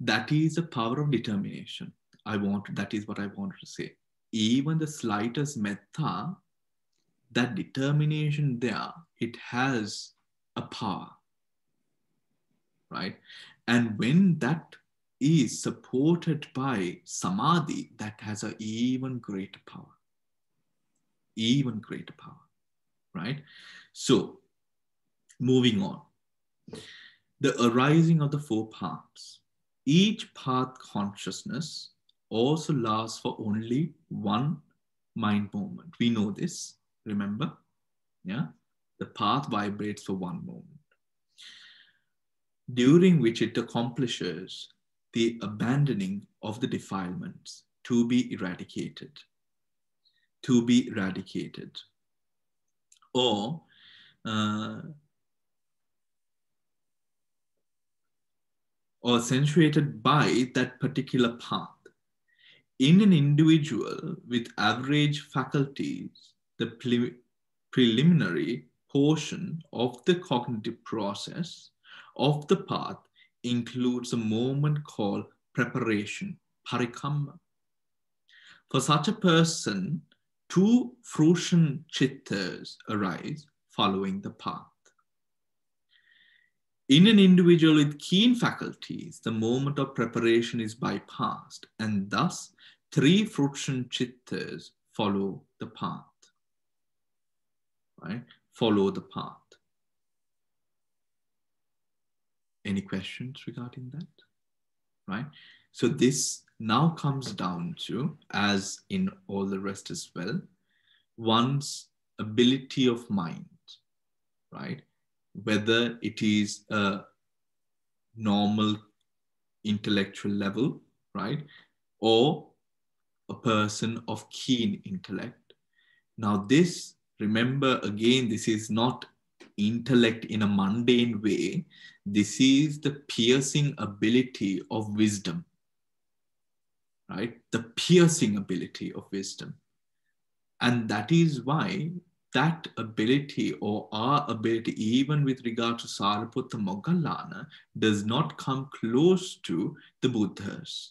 that is a power of determination. That is what I wanted to say. Even the slightest metta, that determination there, it has a power, right? And when that is supported by samadhi, that has an even greater power, right? So, moving on. The arising of the four paths. Each path consciousness also lasts for only one mind moment. We know this, remember? Yeah? The path vibrates for one moment, during which it accomplishes the abandoning of the defilements to be eradicated. Or accentuated by that particular path. In an individual with average faculties, the preliminary portion of the cognitive process of the path includes a moment called preparation, parikamma. For such a person, two fruition chittas arise following the path. In an individual with keen faculties, the moment of preparation is bypassed, and thus three fruition chittas follow the path. Right? Follow the path. Any questions regarding that? Right? So this now comes down to, as in all the rest as well, one's ability of mind, right? Whether it is a normal intellectual level, right? Or a person of keen intellect. Now this, remember again, this is not intellect in a mundane way. This is the piercing ability of wisdom, right? The piercing ability of wisdom. And that is why that ability, or our ability, even with regard to Sariputta Moggallana, does not come close to the Buddhas,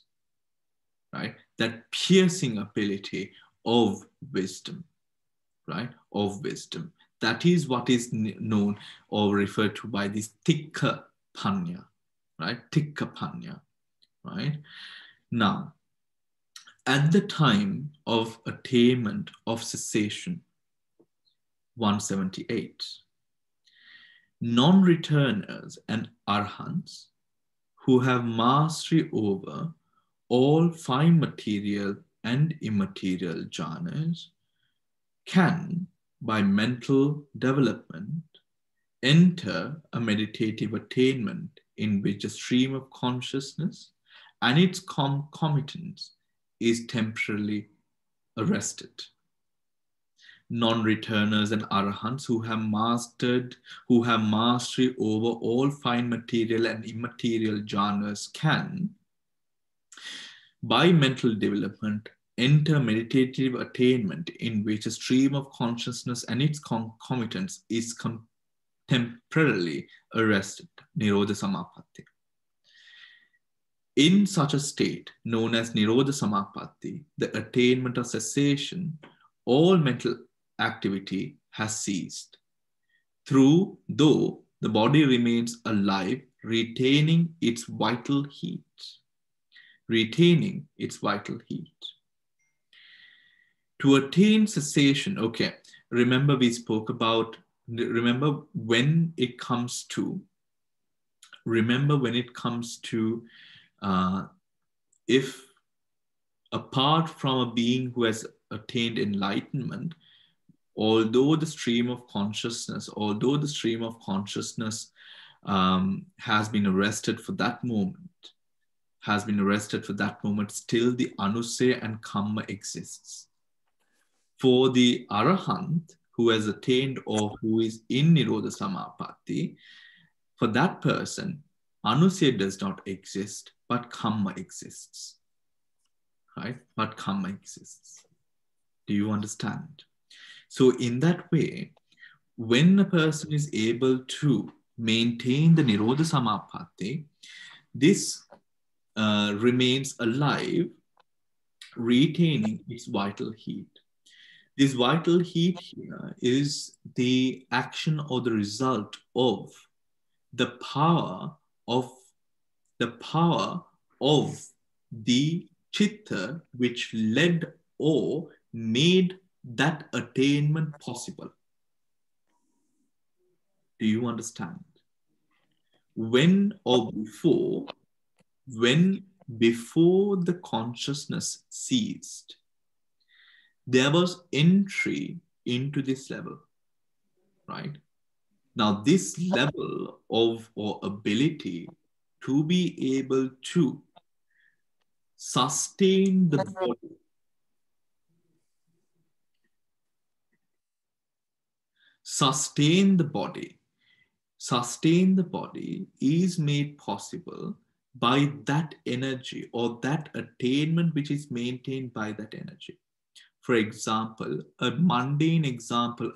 right? That piercing ability of wisdom, right? Of wisdom. That is what is known or referred to by this Tikka Panya, right? Tikka Panya, right? Now, at the time of attainment of cessation, 178, non-returners and arhants who have mastery over all fine material and immaterial jhanas can, by mental development, enter a meditative attainment in which a stream of consciousness and its concomitants is temporarily arrested. Non-returners and arahants who have mastery over all fine material and immaterial jhanas can, by mental development, enter meditative attainment in which a stream of consciousness and its concomitants is temporarily arrested, Nirodha Samapatti. In such a state, known as Nirodha Samapatti, the attainment of cessation, all mental activity has ceased. Though the body remains alive, retaining its vital heat. Retaining its vital heat. To attain cessation, okay, remember we spoke about, remember when it comes to if apart from a being who has attained enlightenment, although the stream of consciousness has been arrested for that moment, still the anusaya and kamma exists. For the arahant who has attained or who is in Nirodha Samapatti, for that person, anusaya does not exist, but kamma exists, right? But kamma exists. Do you understand? So in that way, when a person is able to maintain the Nirodha Samapatti, this remains alive, retaining its vital heat. This vital heat here is the action or the result of the power of the chitta which led or made that attainment possible. Do you understand? When before the consciousness ceased, there was entry into this level, right? Now, this level of or ability to be able to sustain the body, sustain the body is made possible by that energy or that attainment which is maintained by that energy. For example, a mundane example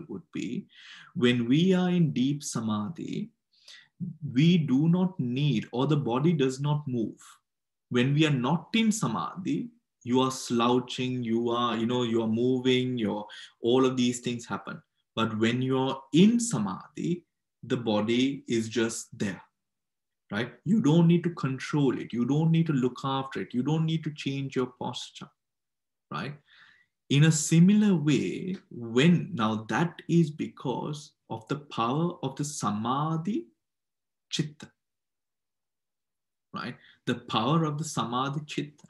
would be when we are in deep samadhi, we do not need, or the body does not move. When we are not in samadhi, you are slouching, you are moving, all of these things happen. But when you're in samadhi, the body is just there, right? You don't need to control it. You don't need to look after it. You don't need to change your posture, right? In a similar way, now that is because of the power of the samadhi chitta, right? The power of the samadhi chitta.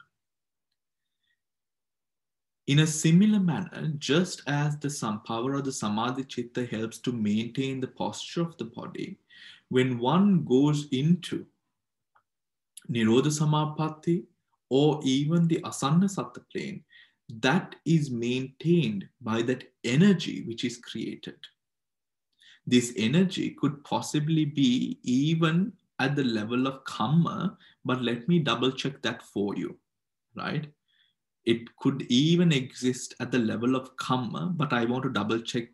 In a similar manner, just as the power of the samadhi chitta helps to maintain the posture of the body, when one goes into Nirodha Samapatti or even the Asanna Satta plane, that is maintained by that energy which is created. This energy could possibly be even at the level of kamma, but let me double check that for you. right? It could even exist at the level of karma, but I want to double check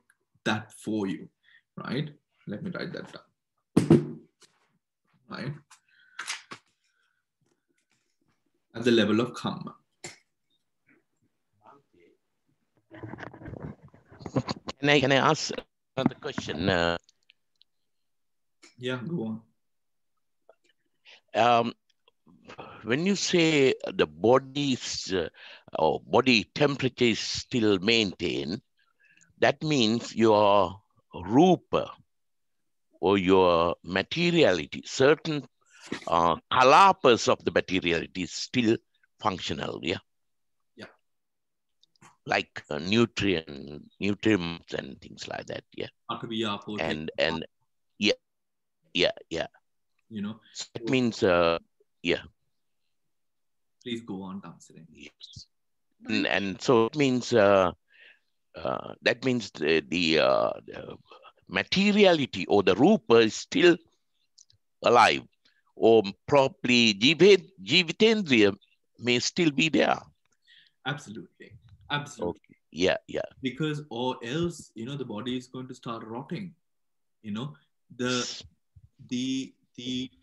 that for you, right? Let me write that down, right? At the level of karma. Can I ask another question? Yeah, go on. When you say the body's or body temperature is still maintained, that means your rupa or your materiality, certain kalapas of the materiality is still functional, yeah? Yeah. Like nutrients and things like that, yeah? And yeah. You know, so that means, yeah. Please go on answering. Yes. And so it means, that means the materiality or the rupa is still alive, or probably jivitendriya may still be there. Absolutely. Absolutely. Okay. Yeah. Because or else, you know, the body is going to start rotting. You know, the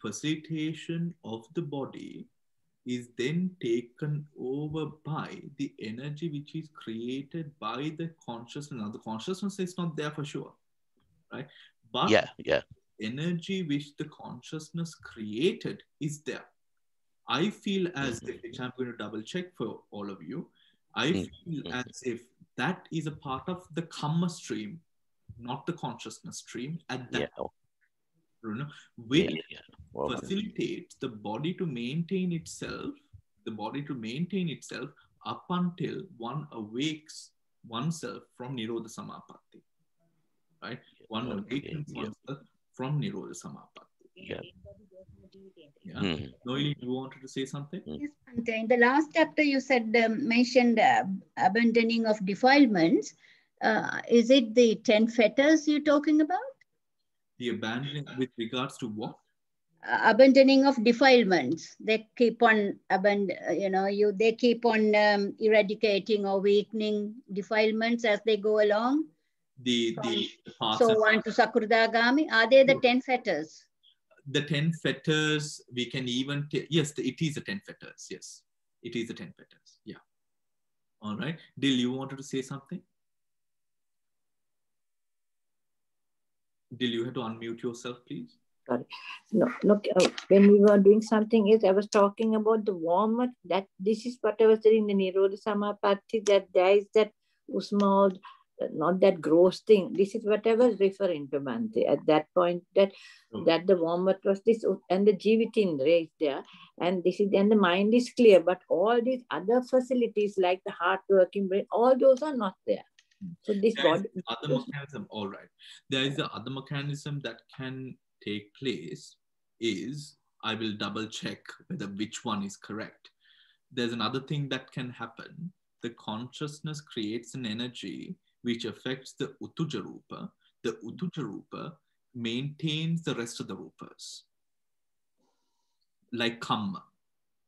facilitation of the body is then taken over by the energy which is created by the consciousness. Now, the consciousness is not there for sure, right? But yeah. energy which the consciousness created is there. I feel as if, which I'm going to double check for all of you, I feel as if that is a part of the karma stream, not the consciousness stream at that point. You know, which facilitates the body to maintain itself, up until one awakes oneself from Nirodha Samapatti, right? One awakens oneself from Nirodha Samapatti. Yeah. Noeli, you wanted to say something? Yes, Bhante. In the last chapter, you said mentioned abandoning of defilements. Is it the 10 fetters you're talking about? The abandoning with regards to what? Abandoning of defilements. They keep on they keep on eradicating or weakening defilements as they go along. So on to Sakurdagami. Are they the 10 fetters? The 10 fetters, we can even yes, it is the 10 fetters. Yes, it is the 10 fetters. Yeah. All right. Dil, you wanted to say something? Dil, you had to unmute yourself, please. Sorry. No, when we were doing something else, I was talking about the warmth, that this is what I was saying in the Nirodha Samapatti, that there is that usma, not that gross thing. This is what I was referring to, Bhante. At that point, that the warmth was this, and the jivitindriya is there, and this is, and the mind is clear, but all these other facilities like the heart working brain, all those are not there. So this body, other mechanism, all right. There is the other mechanism that can take place is, I will double check whether which one is correct. There's another thing that can happen. The consciousness creates an energy which affects the Utuja Rupa. The Utuja Rupa maintains the rest of the Rupas. Like Kamma.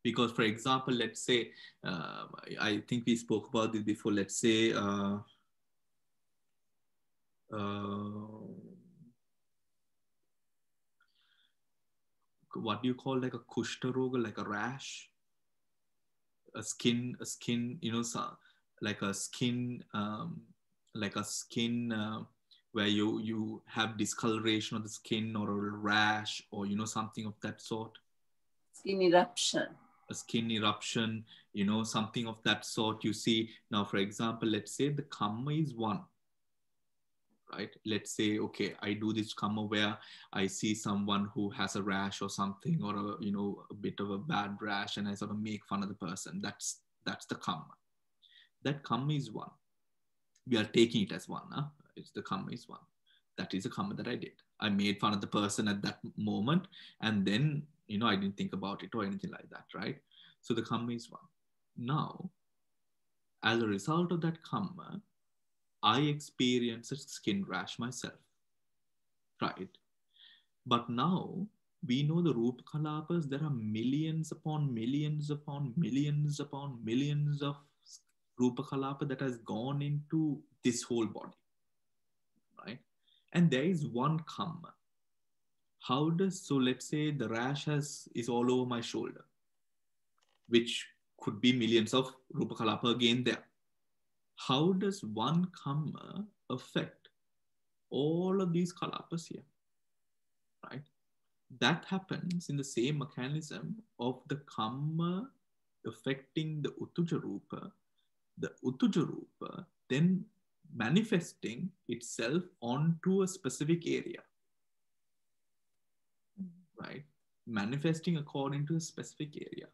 Because, for example, let's say, I think we spoke about this before, let's say, what do you call like a kushtaroga, like a rash, a skin, you know, like a skin where you have discoloration of the skin, or a rash, or you know, something of that sort. Skin eruption. A skin eruption, you know, something of that sort. You see now, for example, let's say the karma is one. Right? Let's say, okay, I do this karma where I see someone who has a rash or something, or a bit of a bad rash, and I sort of make fun of the person. That's the karma. That karma is one. We are taking it as one. Huh? It's the karma is one. That is a karma that I did. I made fun of the person at that moment, and then I didn't think about it or anything like that, right? So the karma is one. Now, as a result of that karma, I experienced a skin rash myself, right? But now we know the Rupa Kalapas, there are millions upon millions upon millions upon millions of Rupa Kalapa that has gone into this whole body, right? And there is one karma. How does, so let's say the rash is all over my shoulder, which could be millions of Rupa Kalapa again there. How does one karma affect all of these Kalapas here, right? That happens in the same mechanism of the karma affecting the Uttuja Rupa, then manifesting itself onto a specific area, right? Manifesting according to a specific area.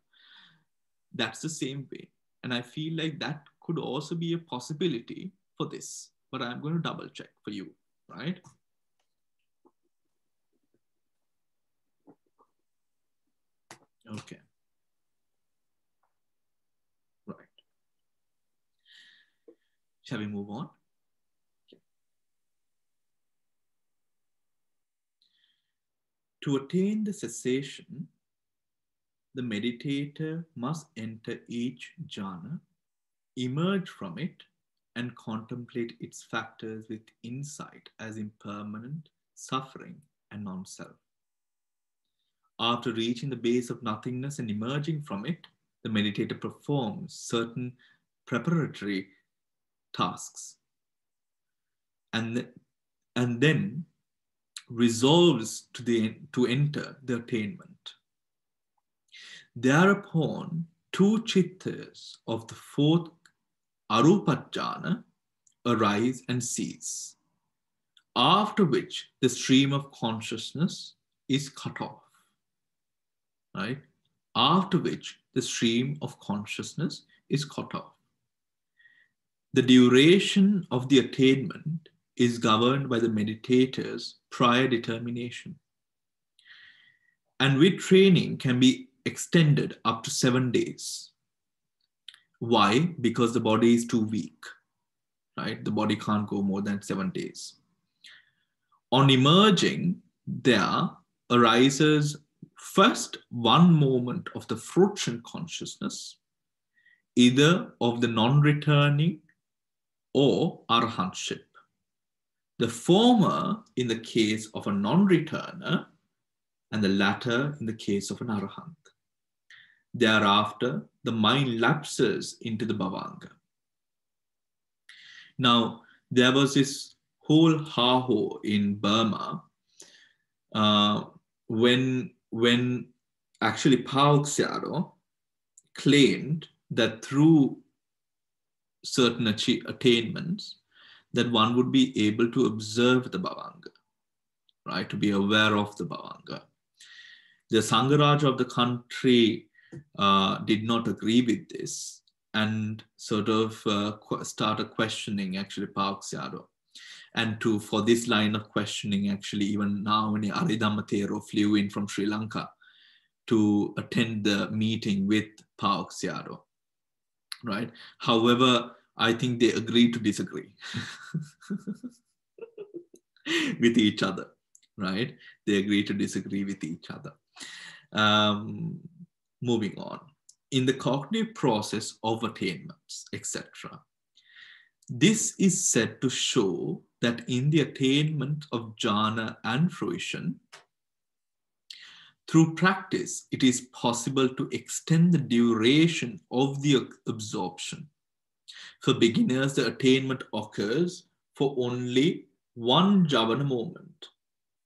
That's the same way. And I feel like that could also be a possibility for this, but I'm going to double check for you, right? Okay. Right. Shall we move on? Okay. To attain the cessation, the meditator must enter each jhana, emerge from it, and contemplate its factors with insight as impermanent, suffering, and non-self. After reaching the base of nothingness and emerging from it, the meditator performs certain preparatory tasks and then resolves to enter the attainment. Thereupon, two chittas of the fourth arupajjhana arise and cease, after which the stream of consciousness is cut off, right? After which the stream of consciousness is cut off. The duration of the attainment is governed by the meditator's prior determination, and with training can be extended up to 7 days. Why? Because the body is too weak, right? The body can't go more than 7 days. On emerging, there arises first one moment of the fruition consciousness, either of the non-returning or arahantship. The former in the case of a non-returner, and the latter in the case of an arahant. Thereafter, the mind lapses into the bhavanga. Now, there was this whole ha-ho in Burma when actually Pauk Sayadaw claimed that through certain attainments, that one would be able to observe the bhavanga, right? To be aware of the bhavanga. The Sangharaja of the country did not agree with this and sort of started questioning actually Pauk Sayadaw. And for this line of questioning, actually, even now, when Abhidhamma Chapter flew in from Sri Lanka to attend the meeting with Pauk Sayadaw, right? However, I think they agreed to disagree with each other, right? They agreed to disagree with each other. Moving on. In the cognitive process of attainments, etc., this is said to show that in the attainment of jhana and fruition, through practice, it is possible to extend the duration of the absorption. For beginners, the attainment occurs for only one jhana moment.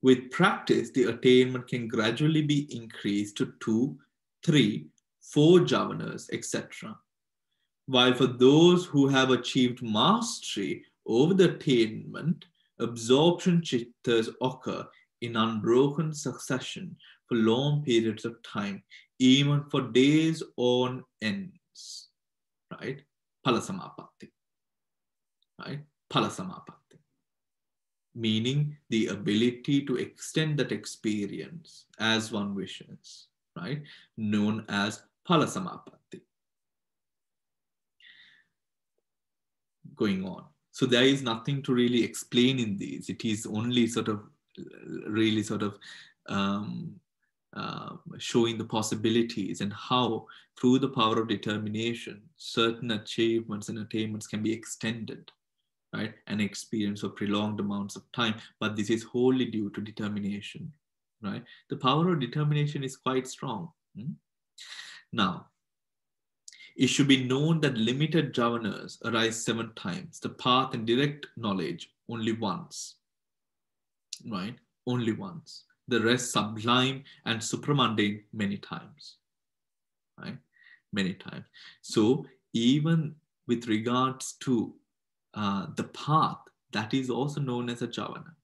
With practice, the attainment can gradually be increased to 2, 3, 4 jhanas, etc. While for those who have achieved mastery over the attainment, absorption chittas occur in unbroken succession for long periods of time, even for days on ends, right? Palasamapatti, right? Palasamapatti, meaning the ability to extend that experience as one wishes, right? Known as Palasamapatti. Going on. So there is nothing to really explain in these. It is only sort of really sort of showing the possibilities and how through the power of determination, certain achievements and attainments can be extended, right? And experience for prolonged amounts of time. But this is wholly due to determination, right? The power of determination is quite strong. Now, it should be known that limited jhavanas arise 7 times, the path and direct knowledge only once, right? Only once. The rest sublime and supramundane many times, right? Many times. So even with regards to the path, that is also known as a jhavana,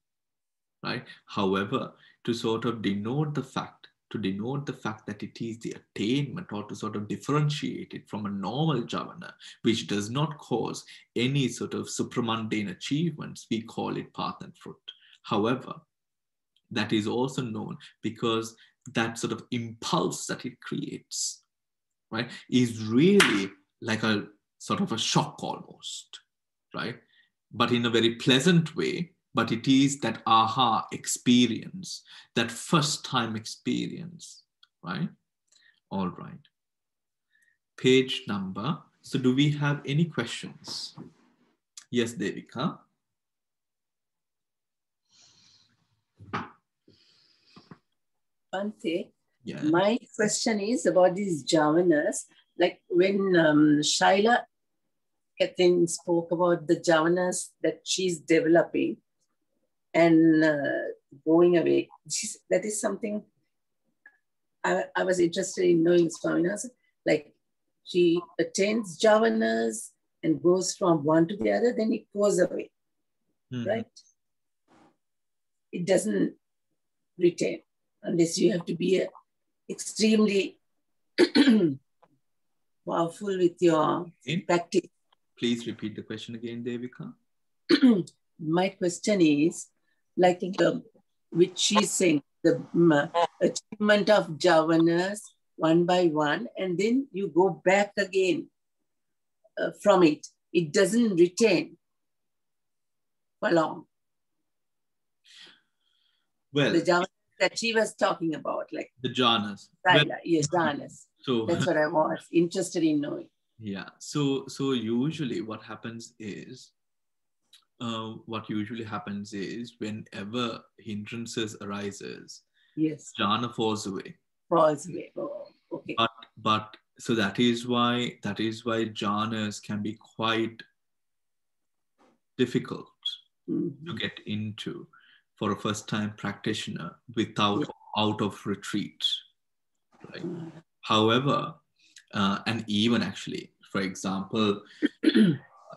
right? However, to sort of denote the fact that it is the attainment, or to sort of differentiate it from a normal jhavana, which does not cause any sort of supramundane achievements, we call it path and fruit. However, that is also known because that sort of impulse that it creates, right, is really like a sort of a shock almost, right? But in a very pleasant way. But it is that aha experience, that first time experience, right? All right. Page number. So do we have any questions? Yes, Devika. Bhante, yeah. My question is about these jhavanas. Like when Shaila Catherine spoke about the jhavanas that she's developing and going away. That is something I was interested in knowing, Swaminathan. Like she attains jhavanas and goes from one to the other, then it goes away, right? It doesn't retain unless you have to be extremely powerful with your practice. Please repeat the question again, Devika. My question is, like which she's saying, the achievement of jhavanas one by one, and then you go back again from it. It doesn't retain for long. Well, the jhanas that she was talking about, like the jhanas. Well, yes, jhanas. So that's what I was interested in knowing. Yeah. So usually what happens is, whenever hindrances arises, yes, jhana falls away. Falls away. Oh, okay. But so that is why jhanas can be quite difficult to get into for a first-time practitioner without out of retreat. Right? However, and even actually, for example,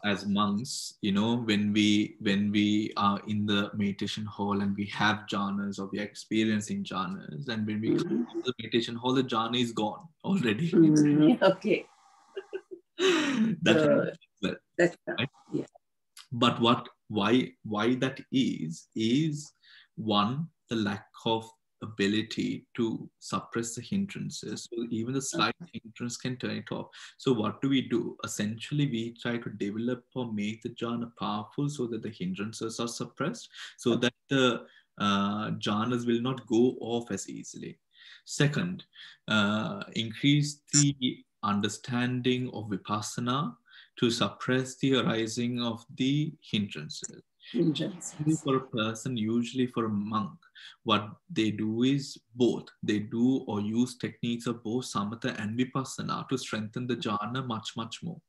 as monks, when we are in the meditation hall and we have jhanas, or we are experiencing jhanas, and when we come to the meditation hall, the jhana is gone already. Okay. That well, that's right? Yeah. But why that is one, the lack of ability to suppress the hindrances. So even the slight hindrance can turn it off. So what do? Essentially, we try to develop or make the jhana powerful so that the hindrances are suppressed, so that the jhanas will not go off as easily. Second, increase the understanding of vipassana to suppress the arising of the hindrances. For a person, usually for a monk, what they do is both. They do or use techniques of both samatha and vipassana to strengthen the jhana much, much more,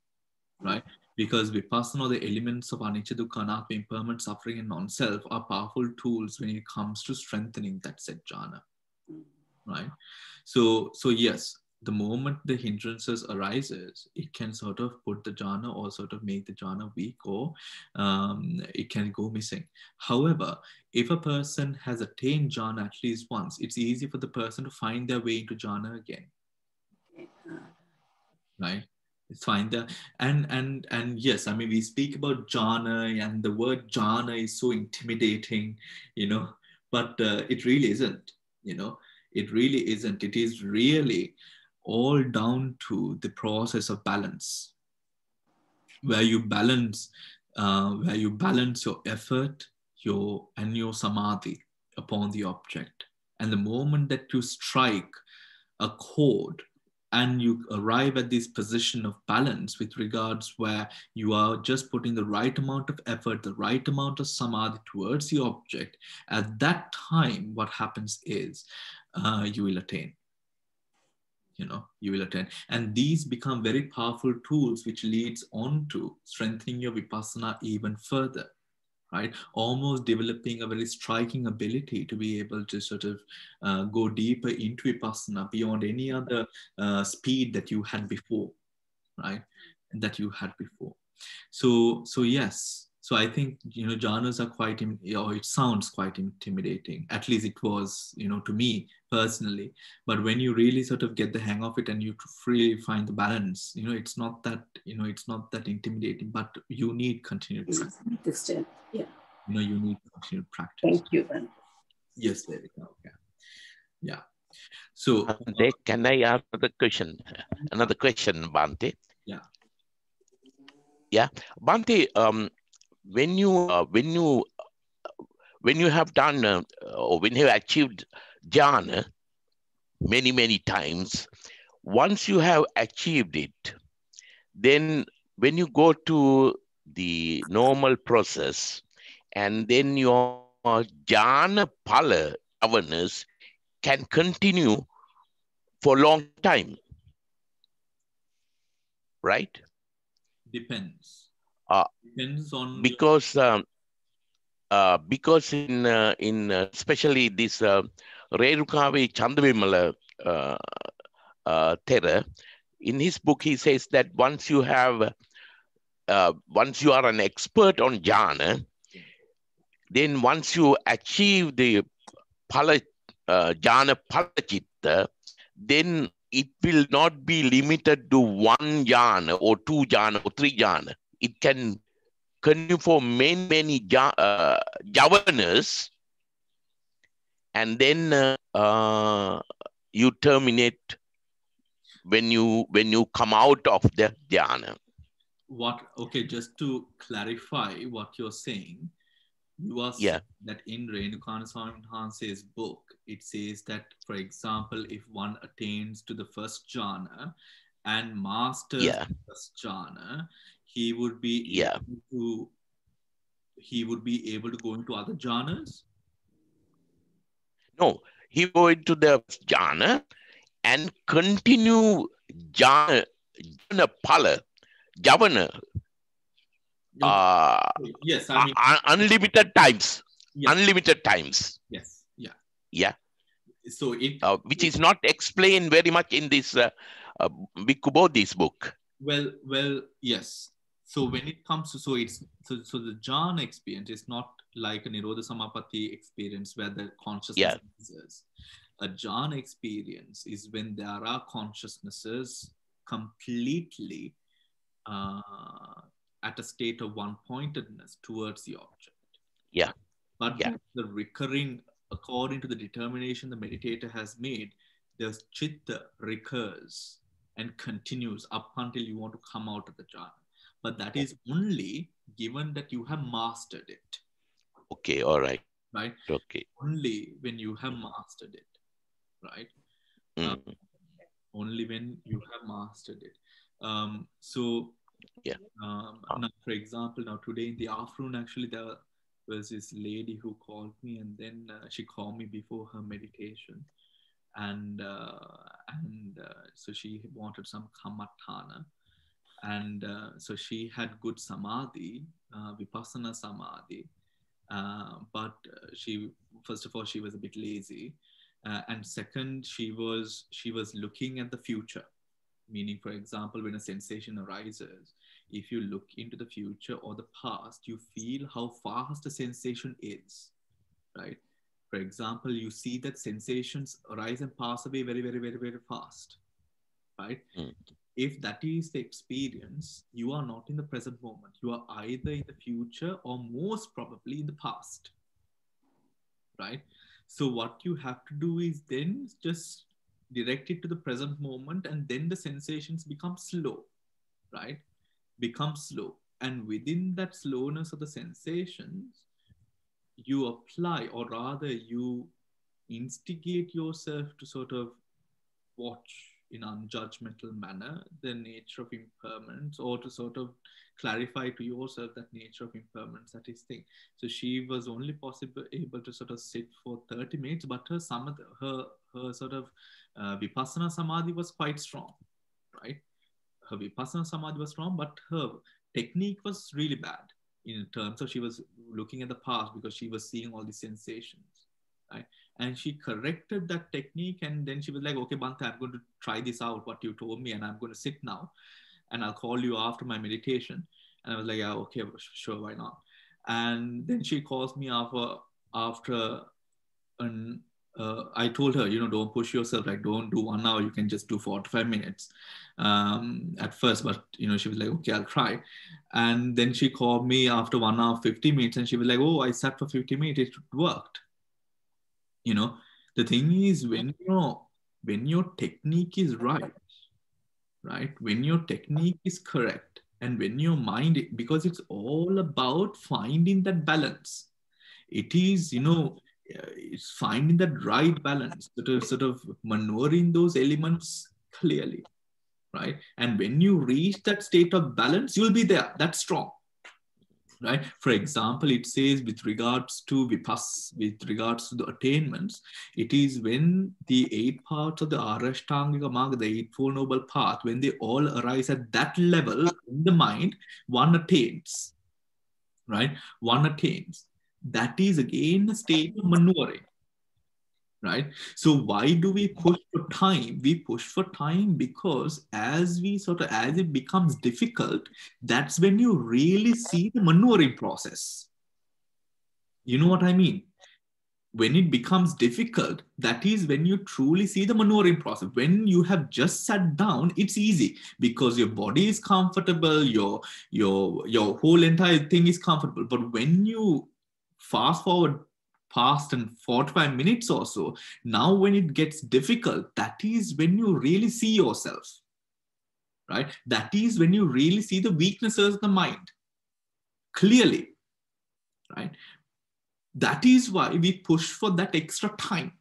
right? Because vipassana, the elements of anicca, dukkha, anatta, impermanent, suffering, and non-self are powerful tools when it comes to strengthening that said jhana, right? So yes, the moment the hindrances arises, it can sort of put the jhana or sort of make the jhana weak, or it can go missing. However, if a person has attained jhana at least once, it's easy for the person to find their way into jhana again, right? It's fine there. And yes, I mean, we speak about jhana, and the word jhana is so intimidating, but it really isn't, it really isn't. It is really all down to the process of balance, where you balance your effort, your samadhi upon the object, And the moment that you strike a chord and you arrive at this position of balance with regards where you are just putting the right amount of effort, the right amount of samadhi towards the object, at that time, what happens is you will attain. You will attain. And these become very powerful tools, which leads on to strengthening your vipassana even further, right? Almost developing a very striking ability to be able to sort of go deeper into vipassana beyond any other speed that you had before, right? That you had before. So yes. So I think, jhanas are quite, it sounds quite intimidating. At least it was, to me personally. But when you really sort of get the hang of it and you really find the balance, it's not that, it's not that intimidating, but you need continued practice. Yeah. You need continued practice. Thank you. Yes, there we go. Yeah. So can I ask another question? Another question, Bhante. Yeah. Yeah, Bhante. When you have done or when you have achieved jhana many times, once you have achieved it, then when you go to the normal process, and then your jhana phala awareness can continue for a long time, right? Depends. Depends on because in especially this Renukavi Chandavimala Thera, in his book he says that once you are an expert on jhana, then once you achieve the phala jhana phala chitta, then it will not be limited to one jhana or two jhana or three jhana. It can continue for many javanas, and then you terminate when you come out of the dhyana. Okay, just to clarify what you're saying, you are saying that in Renukana Swami Mahanse's book, it says that, for example, if one attains to the first jhana and masters the first jhana, he would be able to go into other jhanas? No, he go into the jhana and continue jhana phala, javana. Yes, I mean unlimited times. Yes. Unlimited times. Yes. Yeah. So it which is not explained very much in this Bhikkhu Bodhi's book. Well, yes. So when it comes to so the jhana experience is not like a Nirodha Samapatti experience where the consciousness is. A jhana experience is when there are consciousnesses completely at a state of one-pointedness towards the object. Yeah. But the recurring, according to the determination the meditator has made, the chitta recurs and continues up until you want to come out of the jhana. But that is only given that you have mastered it. Okay, all right. Right? Okay. Only when you have mastered it. Right? Only when you have mastered it. Now, for example, now today in the afternoon, actually, there was this lady who called me, and then she called me before her meditation. And so she wanted some kamathana. And so she had good samadhi, vipassana samadhi. But first of all, she was a bit lazy. And second, she was looking at the future. Meaning, for example, when a sensation arises, if you look into the future or the past, you feel how fast a sensation is, right? For example, you see that sensations arise and pass away very, very, very, very fast, right? If that is the experience, you are not in the present moment. You are either in the future or most probably in the past, right? So what you have to do is then just direct it to the present moment, and then the sensations become slow, right? Become slow. And within that slowness of the sensations, you apply, or rather you instigate yourself to sort of watch in unjudgmental manner the nature of impermanence, or to sort of clarify to yourself that nature of impermanence, that is thing. So she was only able to sort of sit for 30 minutes, but her sort of vipassana samadhi was quite strong, right? Her vipassana samadhi was strong, but her technique was really bad in terms of she was looking at the past because she was seeing all the sensations, right? And she corrected that technique, and then she was like, okay, Bhante, I'm going to try this out, what you told me, and I'm going to sit now, and I'll call you after my meditation. And I was like, yeah, okay, sure, why not? And then she calls me after I told her, don't push yourself, like don't do 1 hour, you can just do 45 minutes at first, but she was like, okay, I'll try. And then she called me after 1 hour, 50 minutes, and she was like, oh, I sat for 50 minutes, it worked. The thing is, when your technique is right, when your technique is correct, and when your mind, because it's all about finding that balance. It is, it's finding that right balance, sort of maneuvering those elements clearly, right? And when you reach that state of balance, you'll be there. That's strong, right? For example, it says with regards to vipassana, with regards to the attainments, it is when the 8 parts of the Arashtangika Marga, the Eightfold Noble Path, when they all arise at that level in the mind, one attains, right? One attains. That is again a state of maneuvering, right? So why do we push for time? We push for time because as it becomes difficult, that's when you really see the maneuvering process. You know what I mean? When it becomes difficult, that is when you truly see the maneuvering process. When you have just sat down, it's easy because your body is comfortable, your whole entire thing is comfortable. But when you fast forward past and 45 minutes or so, now when it gets difficult, that is when you really see yourself, right? That is when you really see the weaknesses of the mind clearly, right? That is why we push for that extra time,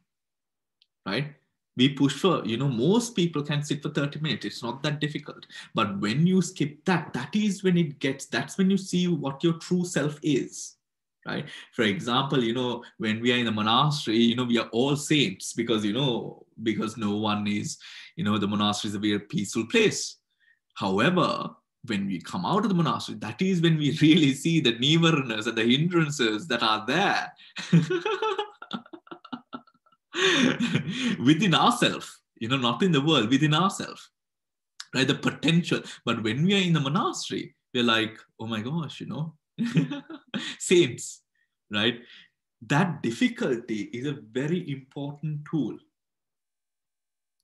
right? We push for, most people can sit for 30 minutes. It's not that difficult. But when you skip that, that is when that's when you see what your true self is, right? For example, when we are in the monastery, we are all saints because no one is, the monastery is a very peaceful place. However, when we come out of the monastery, that is when we really see the nivaranas and the hindrances that are there within ourselves, not in the world, within ourselves, right? The potential. But when we are in the monastery, we're like, oh my gosh, saints, right? That difficulty is a very important tool,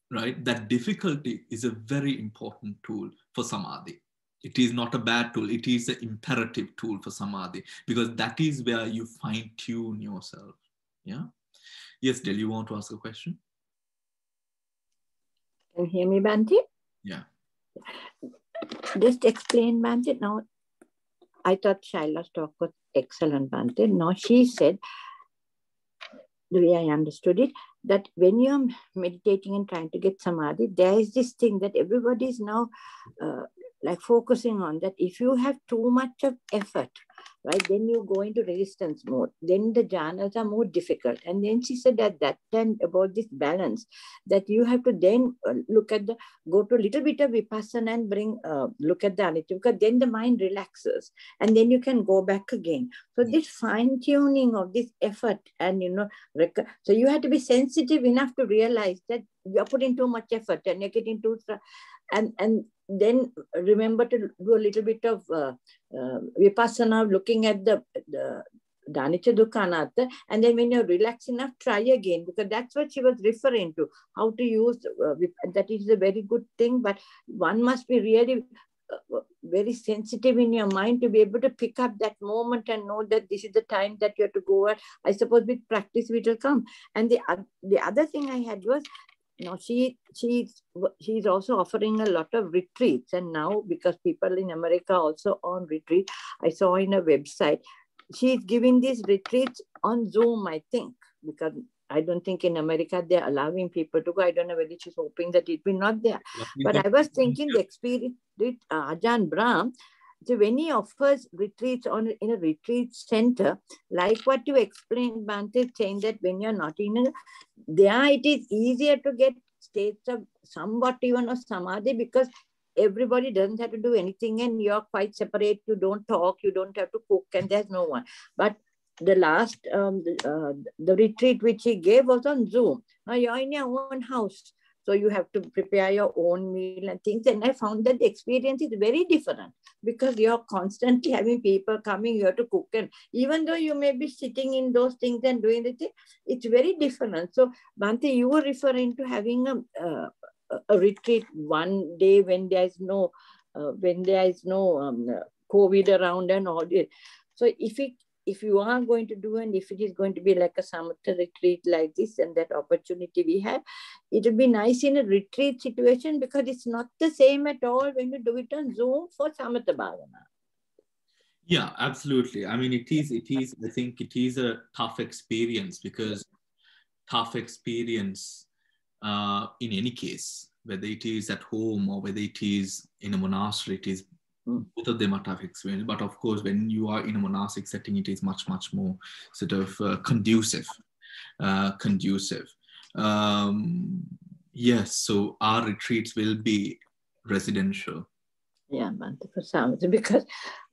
right? That difficulty is a very important tool for samadhi. It is not a bad tool. It is an imperative tool for samadhi because that is where you fine tune yourself. Yeah. Yes, Del, you want to ask a question? Can you hear me, Bhante? Yeah. Just explain, Bhante. Now, I thought Shaila's talk was excellent, Bhante. Now, she said, the way I understood it, that when you're meditating and trying to get samadhi, there is this thing that everybody is now like focusing on, that if you have too much of effort, right, then you go into resistance mode. Then the jhanas are more difficult. And then she said at that time about this balance, that you have to then go to a little bit of vipassana and look at the anitya, because then the mind relaxes and then you can go back again. So this fine tuning of this effort and, so you have to be sensitive enough to realize that you're putting too much effort and you're getting too, and then remember to do a little bit of vipassana, looking at the anicca dukkha anatta, and then when you're relaxed enough, try again, because that's what she was referring to, how to use, that is a very good thing, but one must be really very sensitive in your mind to be able to pick up that moment and know that this is the time that you have to go. I suppose with practice it will come. And the other thing I had was, she's also offering a lot of retreats, and now because people in America also on retreat, I saw in a website she's giving these retreats on Zoom, I think, because I don't think in America they're allowing people to go. I don't know whether she's hoping that it will not there. But I was thinking the experience with Ajahn Brahm, so when he offers retreats in a retreat center, like what you explained, Bhante, saying that when you're not in there, it is easier to get states of somewhat even of samadhi, because everybody doesn't have to do anything and you're quite separate. You don't talk, you don't have to cook, and there's no one. But the last, the retreat which he gave was on Zoom. Now you're in your own house, so you have to prepare your own meal and things. And I found that the experience is very different, because you're constantly having people coming here to cook. And even though you may be sitting in those things and doing the thing, it's very different. So Bhante, you were referring to having a retreat one day when there is no COVID around and all this. So if you are going to do, and if it is going to be like a samatha retreat like this, and that opportunity we have, it would be nice in a retreat situation, because it's not the same at all when you do it on Zoom for samatha bhavana. Yeah, absolutely. I mean, it is, I think it is a tough experience, because tough experience in any case, whether it is at home or whether it is in a monastery, it is both of them are tough experience. But of course, when you are in a monastic setting, it is much, much more sort of conducive. Yes, so our retreats will be residential. Yeah, because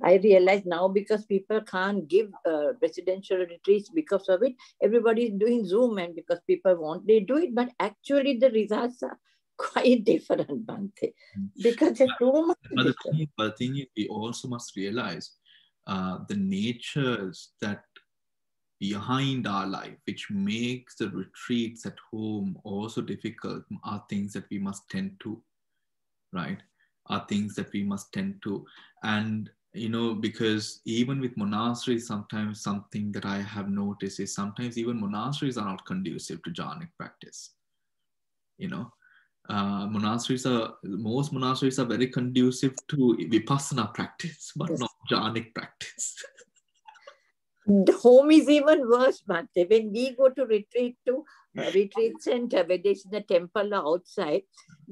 I realize now, because people can't give residential retreats because of it, everybody is doing Zoom, and because people want, they do it, but actually the results are quite different, Bhante, because there's too much. But the thing is, we also must realize the natures that behind our life, which makes the retreats at home also difficult, are things that we must tend to, right? Are things that we must tend to. And, you know, because even with monasteries, sometimes something that I have noticed is sometimes even monasteries are not conducive to jhanic practice. You know, most monasteries are very conducive to vipassana practice, but not jhanic practice. The home is even worse, Bhante. When we go to retreat center, whether it's in the temple or outside,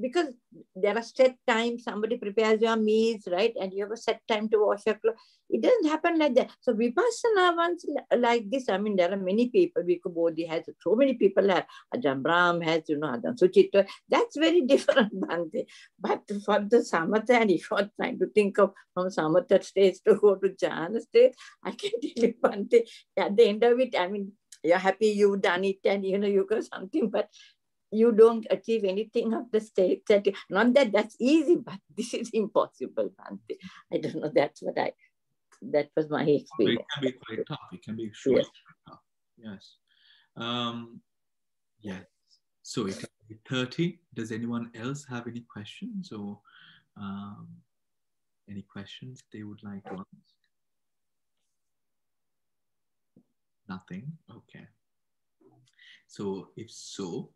because there are set times, somebody prepares your meals, right? And you have a set time to wash your clothes. It doesn't happen like that. So vipassana ones like this, I mean, there are many people. Bhikkhu Bodhi has, so many people have. Ajahn Brahm has, Ajahn Suchitra. That's very different, Bhante. But for the samatha, and if you're trying to think of from samatha stage to go to jhana stage, I can tell you, Bhante, at the end of it, I mean, you're happy you've done it, and you got something, but you don't achieve anything of the state. Not that that's easy, but this is impossible, Bhante. I don't know, that was my experience. It can be quite tough. It can be extremely tough. Yes. Yes. So it can be 30. Does anyone else have any questions, or any questions they would like to ask? Nothing. Okay. So if so,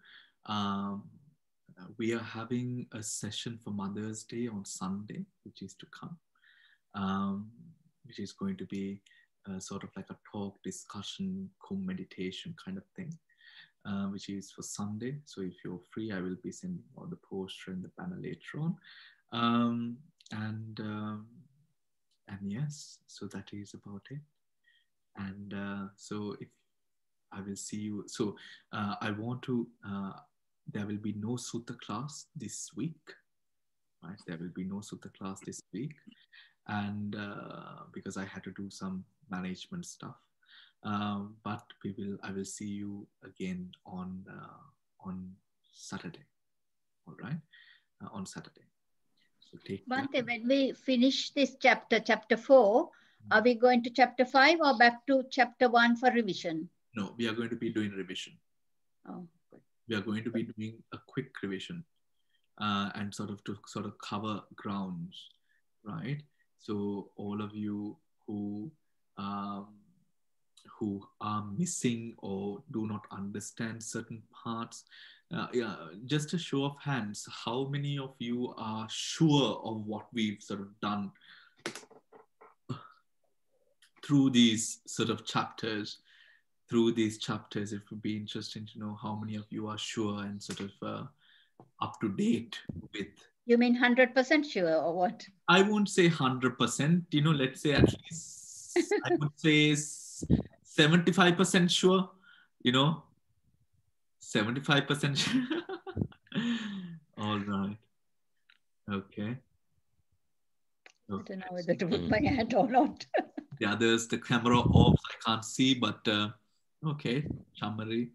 we are having a session for Mother's Day on Sunday, which is to come, which is going to be sort of like a talk, discussion, meditation kind of thing, which is for Sunday. So if you're free, I will be sending all the poster and the banner later on. And yes, so that is about it. And so if I will see you, so I want to, there will be no sutta class this week, right? There will be no sutta class this week. And because I had to do some management stuff, but I will see you again on Saturday, all right? On Saturday. So take Bhante, when we finish this chapter 4, are we going to chapter 5 or back to chapter 1 for revision? No, we are going to be doing revision. Oh, good. We are going to be doing a quick revision and sort of cover grounds, right? So all of you who are missing or do not understand certain parts, just a show of hands, how many of you are sure of what we've sort of done through these sort of chapters? through these chapters, it would be interesting to know how many of you are sure and sort of up to date with. You mean 100% sure or what? I won't say 100%, you know, let's say at least, I would say 75% sure, you know, 75% sure. All right. Okay. I don't know whether to put my hand or not. The others, the camera off, I can't see, but okay, Chamari,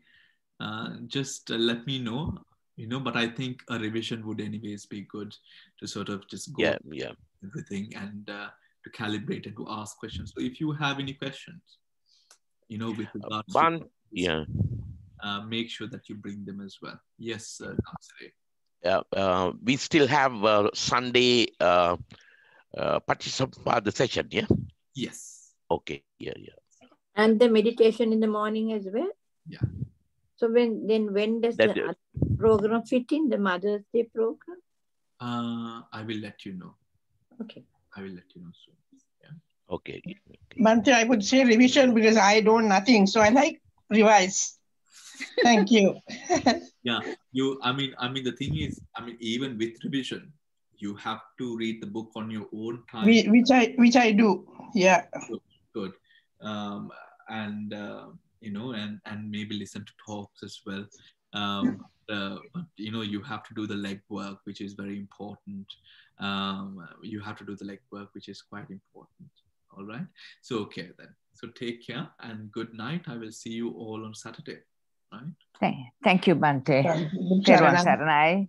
just let me know, you know, but I think a revision would anyways be good to sort of just go yeah. everything and to calibrate and to ask questions. So if you have any questions, you know, with regards to yeah, make sure that you bring them as well. Yes, we still have Sunday participate the session, yeah? Yes. Okay, yeah. And the meditation in the morning as well? Yeah. So when does the other program fit in, the Mother's Day program? I will let you know. Okay. I will let you know soon. Yeah. Okay. Bhante, I would say revision because I don't nothing. So I like revise. Thank you. Yeah. I mean, the thing is, I mean, even with revision, you have to read the book on your own time. Which I do. Yeah. Good. You know, and maybe listen to talks as well. But you know, you have to do the legwork, which is very important. You have to do the legwork, which is quite important. All right. So okay then. So take care and good night. I will see you all on Saturday. Right. Thank you, Bhante. Saranai.